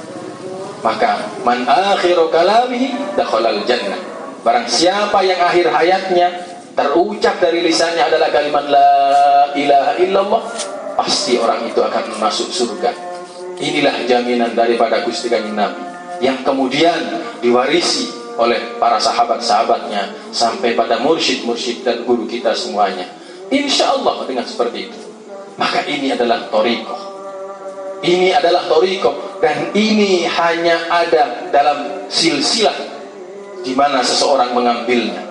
[SPEAKER 7] Maka man akhiru kalamihi dakhalal jannah. Barang siapa yang akhir hayatnya terucap dari lisannya adalah kalimat la ilaha illallah, pasti orang itu akan masuk surga. Inilah jaminan daripada Gusti Kanjeng Nabi yang kemudian diwarisi oleh para sahabat-sahabatnya sampai pada mursyid-mursyid dan guru kita semuanya. Insya Allah dengan seperti itu. Maka ini adalah thariqah. Ini adalah thariqah, dan ini hanya ada dalam silsilah di mana seseorang mengambilnya.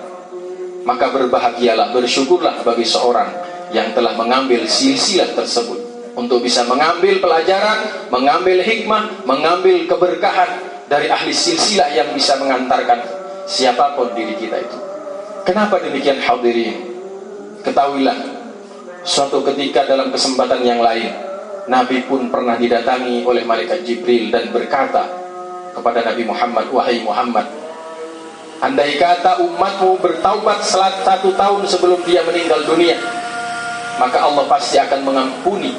[SPEAKER 7] Maka berbahagialah, bersyukurlah bagi seorang yang telah mengambil silsilah tersebut, untuk bisa mengambil pelajaran, mengambil hikmah, mengambil keberkahan dari ahli silsilah yang bisa mengantarkan siapapun diri kita itu. Kenapa demikian hadirin? Ketahuilah, suatu ketika dalam kesempatan yang lain, Nabi pun pernah didatangi oleh malaikat Jibril dan berkata kepada Nabi Muhammad, wahai Muhammad, andai kata umatmu bertaubat 1 tahun sebelum dia meninggal dunia, maka Allah pasti akan mengampuni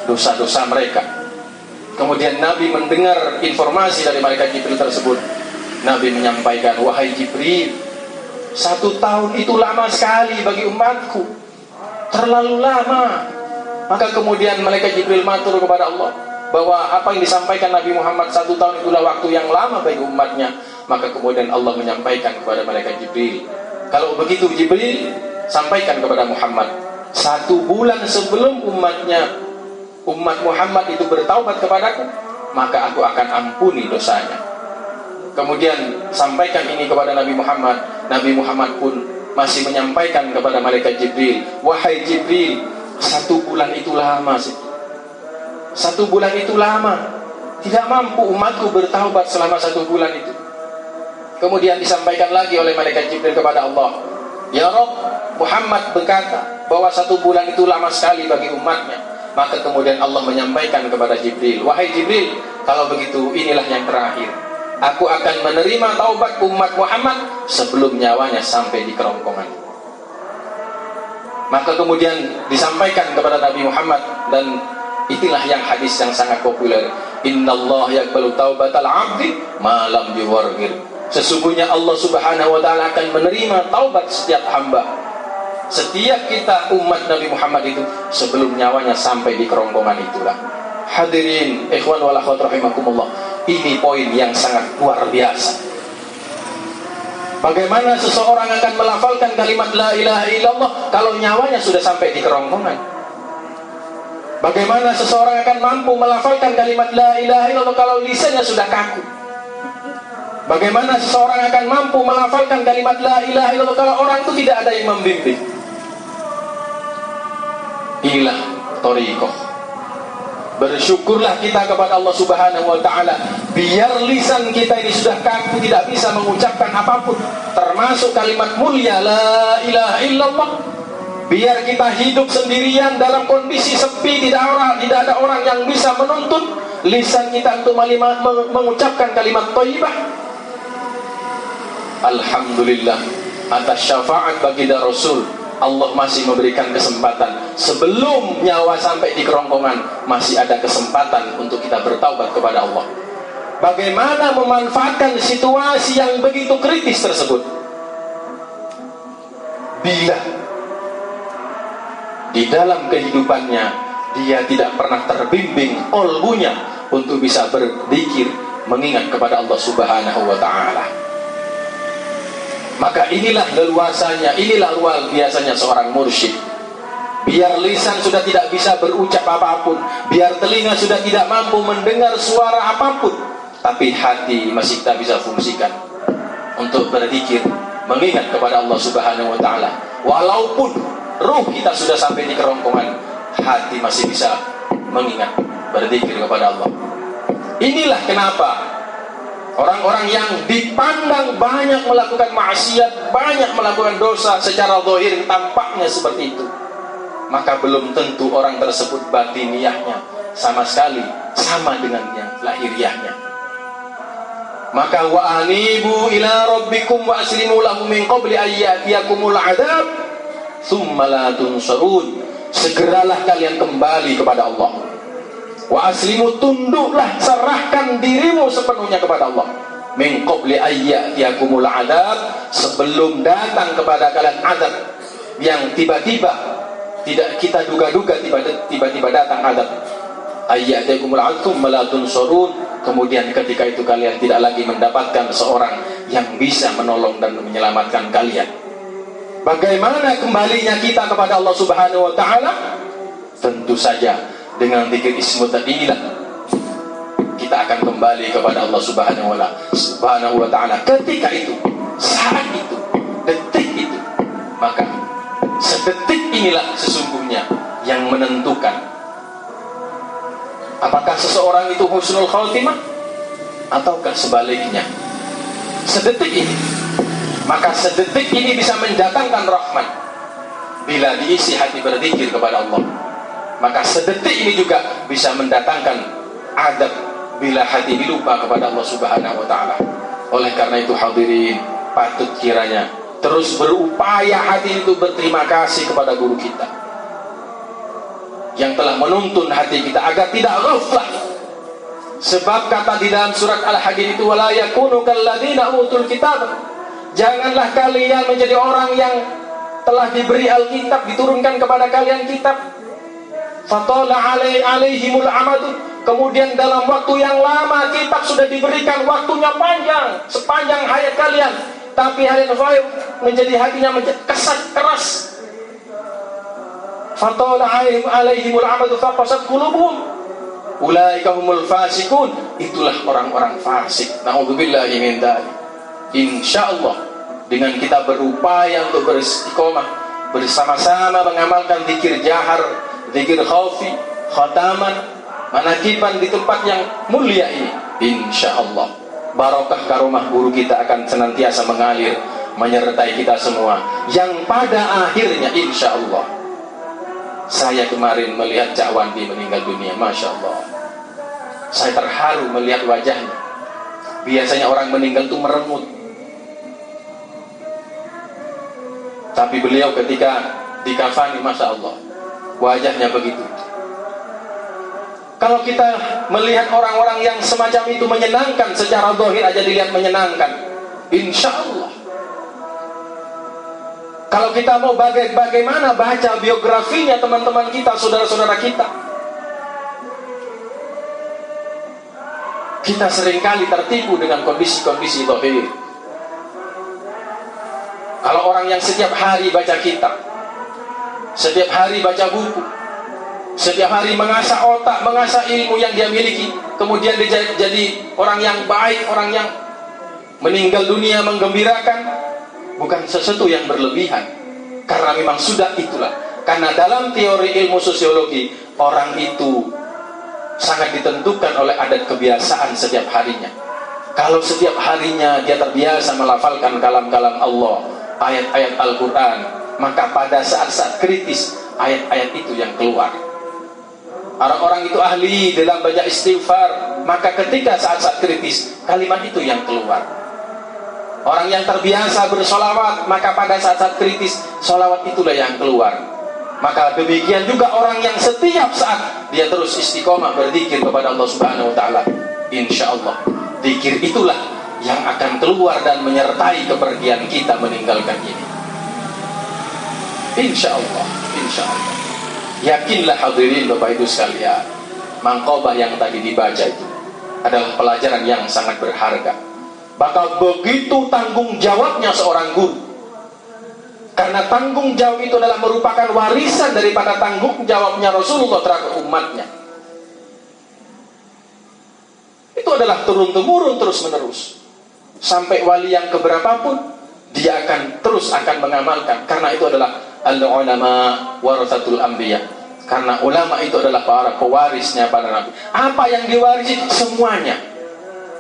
[SPEAKER 7] dosa-dosa mereka. Kemudian Nabi mendengar informasi dari malaikat Jibril tersebut. Nabi menyampaikan, wahai Jibril, 1 tahun itu lama sekali bagi umatku, terlalu lama. Maka kemudian malaikat Jibril matur kepada Allah bahwa apa yang disampaikan Nabi Muhammad 1 tahun itulah waktu yang lama bagi umatnya. Maka kemudian Allah menyampaikan kepada malaikat Jibril, kalau begitu Jibril, sampaikan kepada Muhammad, 1 bulan sebelum umat Muhammad itu bertaubat kepadaku, maka aku akan ampuni dosanya. Kemudian sampaikan ini kepada Nabi Muhammad. Nabi Muhammad pun masih menyampaikan kepada malaikat Jibril, wahai Jibril, 1 bulan itu lama sih. 1 bulan itu lama, tidak mampu umatku bertaubat selama 1 bulan itu. Kemudian disampaikan lagi oleh malaikat Jibril kepada Allah, ya Rabb, Muhammad berkata bahwa 1 bulan itu lama sekali bagi umatnya. Maka kemudian Allah menyampaikan kepada Jibril, wahai Jibril, kalau begitu inilah yang terakhir. Aku akan menerima taubat umat Muhammad sebelum nyawanya sampai di kerongkongan. Maka kemudian disampaikan kepada Nabi Muhammad, dan itulah yang hadis yang sangat populer, innallaha yaqbalu taubatal 'abdi ma lam yuwargir. Sesungguhnya Allah Subhanahu wa taala akan menerima taubat setiap hamba, setiap kita umat Nabi Muhammad itu sebelum nyawanya sampai di kerongkongan itulah. Hadirin ikhwan wal akhwat rahimakumullah, ini poin yang sangat luar biasa. Bagaimana seseorang akan melafalkan kalimat la ilaha illallah kalau nyawanya sudah sampai di kerongkongan? Bagaimana seseorang akan mampu melafalkan kalimat la ilaha illallah kalau lisannya sudah kaku? Bagaimana seseorang akan mampu melafalkan kalimat la ilaha illallah kalau orang itu tidak ada yang membimbing? Inilah thariqah. Bersyukurlah kita kepada Allah Subhanahu wa taala, biar lisan kita ini sudah kaku, tidak bisa mengucapkan apapun termasuk kalimat mulia la ilaha illallah. Biar kita hidup sendirian dalam kondisi sepi, tidak ada orang yang bisa menuntun lisan kita untuk mengucapkan kalimat thayyibah. Alhamdulillah atas syafaat baginda Rasul, Allah masih memberikan kesempatan sebelum nyawa sampai di kerongkongan, masih ada kesempatan untuk kita bertaubat kepada Allah. Bagaimana memanfaatkan situasi yang begitu kritis tersebut? Bila di dalam kehidupannya dia tidak pernah terbimbing olbunya untuk bisa berzikir, mengingat kepada Allah Subhanahu wa taala. Maka inilah leluasanya, inilah luar biasanya seorang mursyid. Biar lisan sudah tidak bisa berucap apapun, biar telinga sudah tidak mampu mendengar suara apapun, tapi hati masih kita bisa fungsikan untuk berzikir, mengingat kepada Allah Subhanahu wa taala. Walaupun ruh kita sudah sampai di kerongkongan, hati masih bisa mengingat, berzikir kepada Allah. Inilah kenapa orang-orang yang dipandang banyak melakukan maksiat, banyak melakukan dosa secara zahir, tampaknya seperti itu, maka belum tentu orang tersebut batiniyahnya sama sekali sama dengan yang lahiriahnya. Maka wa anibu ila rabbikum wa aslimu lahu min qabli ayyatiyakumul adab thumma la tunsarun. Segeralah kalian kembali kepada Allah. Wa aslimu, tunduklah, serahkan dirimu sepenuhnya kepada Allah. Min qabli ayyatiyakumul adab, sebelum datang kepada kalian adab yang tiba-tiba tidak kita duga-duga, tiba-tiba datang adab. Ayyatiyakumul adab thumma la tunsarun. Kemudian ketika itu kalian tidak lagi mendapatkan seorang yang bisa menolong dan menyelamatkan kalian. Bagaimana kembalinya kita kepada Allah Subhanahu wa taala? Tentu saja dengan zikir ismu inilah kita akan kembali kepada Allah Subhanahu wa taala. Ketika itu, saat itu, detik itu, maka sedetik inilah sesungguhnya yang menentukan apakah seseorang itu husnul khatimah ataukah sebaliknya. Sedetik ini, maka sedetik ini bisa mendatangkan rahmat bila diisi hati berzikir kepada Allah. Maka sedetik ini juga bisa mendatangkan adab bila hati dilupa kepada Allah Subhanahu wa taala. Oleh karena itu hadirin, patut kiranya terus berupaya hati itu berterima kasih kepada guru kita yang telah menuntun hati kita agar tidak ghaflah. Sebab kata di dalam surat Al-Hadid itu, wala yakunu kalladzina utul kitab, janganlah kalian menjadi orang yang telah diberi Alkitab, diturunkan kepada kalian kitab, fatala alaihimul amadu, kemudian dalam waktu yang lama kitab sudah diberikan, waktunya panjang, sepanjang hayat kalian, tapi hari menjadi hatinya kesat keras. fatala alaihimul amadu faqasat qulubuhum ulaika humul fasikun. Itulah orang-orang fasik. Na'udzubillahi min dzalik. Insyaallah dengan kita berupaya untuk beristiqomah bersama-sama mengamalkan zikir jahar, zikir khafi, khataman, manakiban di tempat yang mulia ini, insyaallah barokah karomah guru kita akan senantiasa mengalir menyertai kita semua, yang pada akhirnya insyaallah. Saya kemarin melihat Cak Wandi meninggal dunia, Masya Allah. Saya terharu melihat wajahnya. Biasanya orang meninggal itu meremut, tapi beliau ketika dikafani, Masya Allah, wajahnya begitu. Kalau kita melihat orang-orang yang semacam itu menyenangkan, secara zahir aja dilihat menyenangkan, insya Allah. Kalau kita mau bagaimana baca biografinya teman-teman kita, saudara-saudara kita, kita seringkali tertipu dengan kondisi-kondisi zahir. Kalau orang yang setiap hari baca kitab, setiap hari baca buku, setiap hari mengasah otak, mengasah ilmu yang dia miliki, kemudian dia jadi orang yang baik, orang yang meninggal dunia menggembirakan, bukan sesuatu yang berlebihan, karena memang sudah itulah. Karena dalam teori ilmu sosiologi, orang itu sangat ditentukan oleh adat kebiasaan setiap harinya. Kalau setiap harinya dia terbiasa melafalkan kalam-kalam Allah, ayat-ayat Al-Quran, maka pada saat-saat kritis ayat-ayat itu yang keluar. Orang-orang itu ahli dalam baca istighfar, maka ketika saat-saat kritis kalimat itu yang keluar. Orang yang terbiasa bersolawat, maka pada saat-saat kritis solawat itulah yang keluar. Maka demikian juga orang yang setiap saat dia terus istiqomah berzikir kepada Allah Subhanahu wa taala, insyaallah zikir itulah yang akan keluar dan menyertai kepergian kita meninggalkan ini. Insyaallah, insyaallah. Yakinlah hadirin Bapak Ibu sekalian, mangkobah yang tadi dibaca itu adalah pelajaran yang sangat berharga. Maka begitu tanggung jawabnya seorang guru, karena tanggung jawab itu adalah merupakan warisan daripada tanggung jawabnya Rasulullah terhadap umatnya. Itu adalah turun-temurun terus-menerus, sampai wali yang keberapapun dia akan terus mengamalkan, karena itu adalah al-ulama warathatul anbiya. Karena ulama itu adalah para pewarisnya para nabi. Apa yang diwarisi? Semuanya.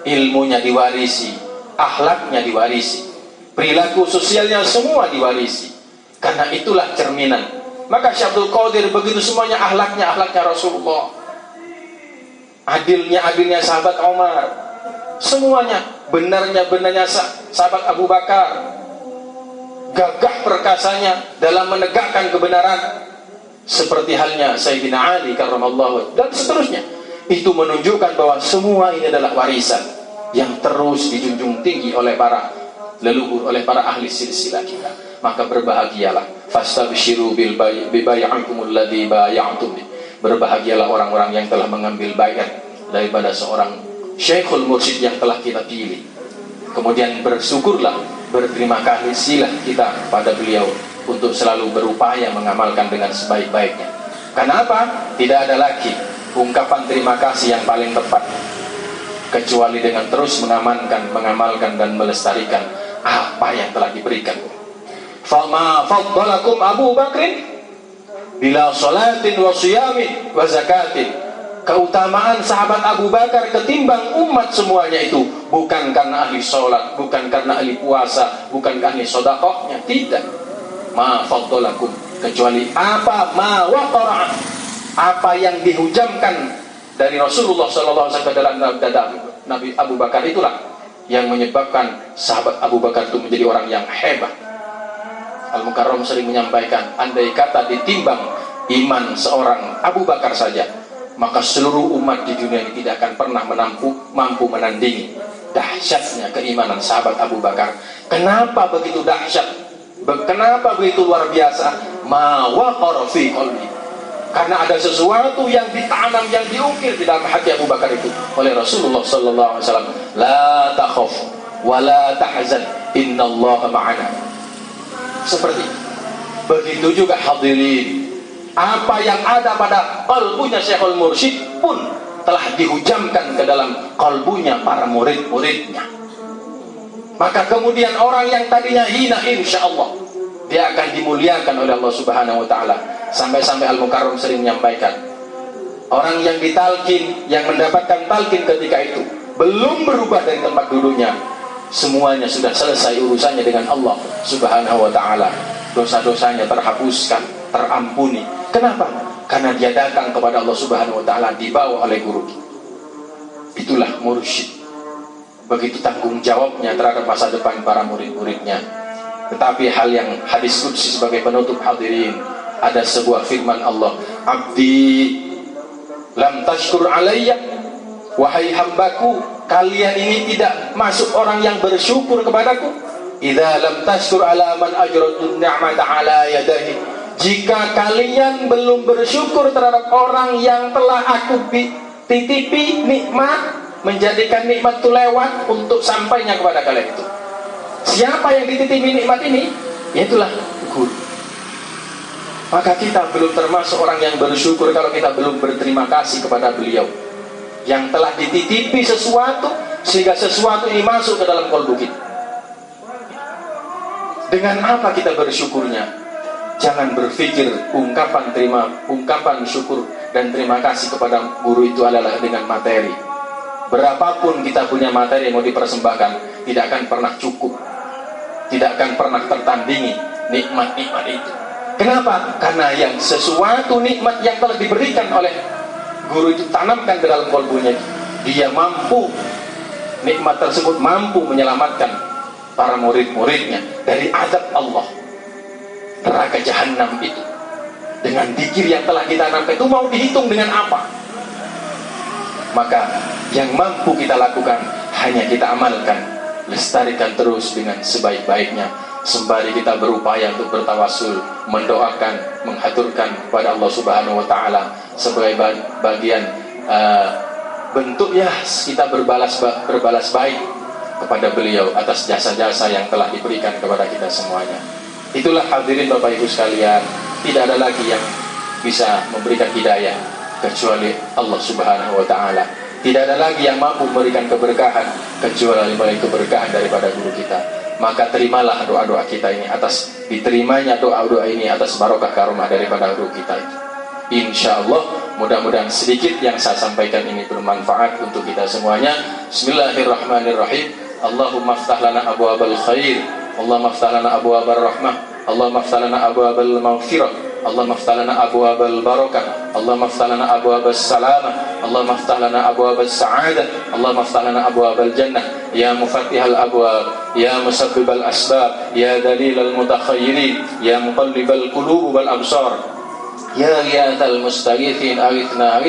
[SPEAKER 7] Ilmunya diwarisi, akhlaknya diwarisi, perilaku sosialnya semua diwarisi. Karena itulah cerminan. Maka Syekh Abdul Qadir begitu semuanya akhlaknya Rasulullah, adilnya sahabat Umar, semuanya benarnya sahabat Abu Bakar, gagah perkasanya dalam menegakkan kebenaran, seperti halnya Sayyidina Ali karramallahu, dan seterusnya. Itu menunjukkan bahwa semua ini adalah warisan yang terus dijunjung tinggi oleh para leluhur, oleh para ahli silsilah kita. Maka berbahagialah, fastabshiru bil bai'ikumul ladzi bai'tum. Berbahagialah orang-orang yang telah mengambil baiat daripada seorang Syekhul Mursyid yang telah kita pilih. Kemudian bersyukurlah, berterima kasihlah kita pada beliau untuk selalu berupaya mengamalkan dengan sebaik-baiknya. Kenapa? Tidak ada lagi ungkapan terima kasih yang paling tepat kecuali dengan terus mengamalkan dan melestarikan apa yang telah diberikan. Fama faddalakum Abu Bakrin bila salatin wa siyamin wa zakatin. Keutamaan sahabat Abu Bakar ketimbang umat semuanya itu bukan karena ahli sholat, bukan karena ahli puasa, bukan karena ahli sedekahnya, tidak. Ma faddalakum, kecuali apa ma waqara, apa yang dihujamkan dari Rasulullah sallallahu alaihi wasallam dalam dada Nabi Abu Bakar, itulah yang menyebabkan sahabat Abu Bakar itu menjadi orang yang hebat. Al-Mukarram sering menyampaikan, andai kata ditimbang iman seorang Abu Bakar saja, maka seluruh umat di dunia ini tidak akan pernah mampu menandingi dahsyatnya keimanan sahabat Abu Bakar. Kenapa begitu dahsyat? Kenapa begitu luar biasa? Ma waqara fi qalbi. Karena ada sesuatu yang ditanam, yang diukir di dalam hati Abu Bakar itu oleh Rasulullah sallallahu alaihi wasallam. La takhaf wa la tahzan, innallaha ma'ana. Seperti begitu juga hadirin, Apa yang ada pada kalbunya Syekhul Mursyid pun telah dihujamkan ke dalam kalbunya para murid-muridnya. Maka kemudian orang yang tadinya hina, insya Allah dia akan dimuliakan oleh Allah Subhanahu wa Ta'ala. Sampai-sampai Al-Mukarram sering menyampaikan, orang yang ditalkin, yang mendapatkan talkin ketika itu belum berubah dari tempat dulunya, semuanya sudah selesai urusannya dengan Allah Subhanahu wa Ta'ala. Dosa-dosanya terhapuskan, terampuni. Kenapa? Karena dia datang kepada Allah Subhanahu wa Ta'ala dibawa oleh guru. Itulah mursyid. Begitu tanggung jawabnya terhadap masa depan para murid-muridnya. Tetapi hal yang hadis qudsi sebagai penutup hadirin, ada sebuah firman Allah, abdi lam tashkur alayya, wahai hambaku, kalian ini tidak masuk orang yang bersyukur kepadaku. Idza lam tashkur ala man ajratu ni'mata ala yadahi, jika kalian belum bersyukur terhadap orang yang telah aku titipi nikmat, menjadikan nikmat itu lewat untuk sampainya kepada kalian itu. Siapa yang dititipi nikmat ini? Yaitulah guru. Maka kita belum termasuk orang yang bersyukur kalau kita belum berterima kasih kepada beliau yang telah dititipi sesuatu sehingga sesuatu ini masuk ke dalam kalbu kita. Dengan apa kita bersyukurnya? Jangan berpikir ungkapan syukur dan terima kasih kepada guru itu adalah dengan materi. Berapapun kita punya materi yang mau dipersembahkan, tidak akan pernah cukup, tidak akan pernah tertandingi nikmat-nikmat itu. Kenapa? Karena yang sesuatu nikmat yang telah diberikan oleh guru itu tanamkan ke dalam kalbunya, dia mampu, nikmat tersebut mampu menyelamatkan para murid-muridnya dari azab Allah, neraka jahanam itu. Dengan zikir yang telah kita tanamkan itu mau dihitung dengan apa? Maka yang mampu kita lakukan hanya kita amalkan, lestarikan terus dengan sebaik-baiknya, sembari kita berupaya untuk bertawasul, mendoakan, menghaturkan kepada Allah Subhanahu wa Ta'ala sebagai bagian bentuk ya kita berbalas baik kepada beliau atas jasa-jasa yang telah diberikan kepada kita semuanya. Itulah hadirin Bapak Ibu sekalian, tidak ada lagi yang bisa memberikan hidayah kecuali Allah Subhanahu wa Ta'ala. Tidak ada lagi yang mampu memberikan keberkahan kecuali keberkahan daripada guru kita. Maka terimalah doa-doa kita ini, atas diterimanya doa-doa ini atas barokah karomah daripada guru kita itu. Insya Allah mudah-mudahan sedikit yang saya sampaikan ini bermanfaat untuk kita semuanya. Bismillahirrahmanirrahim. Allahumma aftah lana abwabal khair, Allahumma aftah lana abwabal rahmah, Allahumma aftah lana abwabal maghfirah, Allahumma aftah lana abwabal barakah, Allahumma aftah lana abwabal salamah, Allahumma aftah lana abwabal sa'adah, Allahumma aftah lana abwabal jannah. Ya mufattihal abwab, ya musabbibal asbab, ya dalilal mutakhayyirin, ya muqallibal qulub wal absar, ya ghiyathal mustaghithin aghithna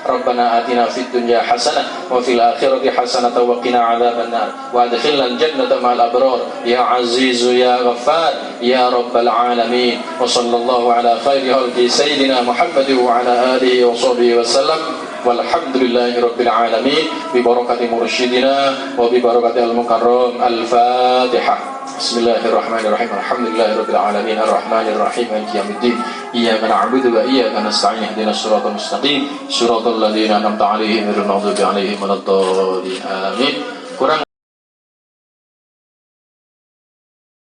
[SPEAKER 7] rabbana atina fid dunya hasanah wa fil akhirati hasanah wa qina adzabannar wa adkhilnal jannata ma'al abrar ya azizu ya ghaffar ya rabbal alamin. Wa sallallahu ala khairi khalqi sayyidina Muhammad wa ala alihi wa sahbihi wa sallam, walhamdulillahi rabbil alamin, bi barakati mursyidina wa bi barakati al-mukarram. Al-Fatihah. Bismillahirrahmanirrahim. Alhamdulillahirabbil alamin, arrahmanir rahim, maliki yaumiddin. Iyyaka na'budu wa iyyaka nasta'in. Ihdinas siratal mustaqim, siratal ladzina an'amta 'alaihim ghairil maghdubi 'alaihim waladdallin. Amin. Kurang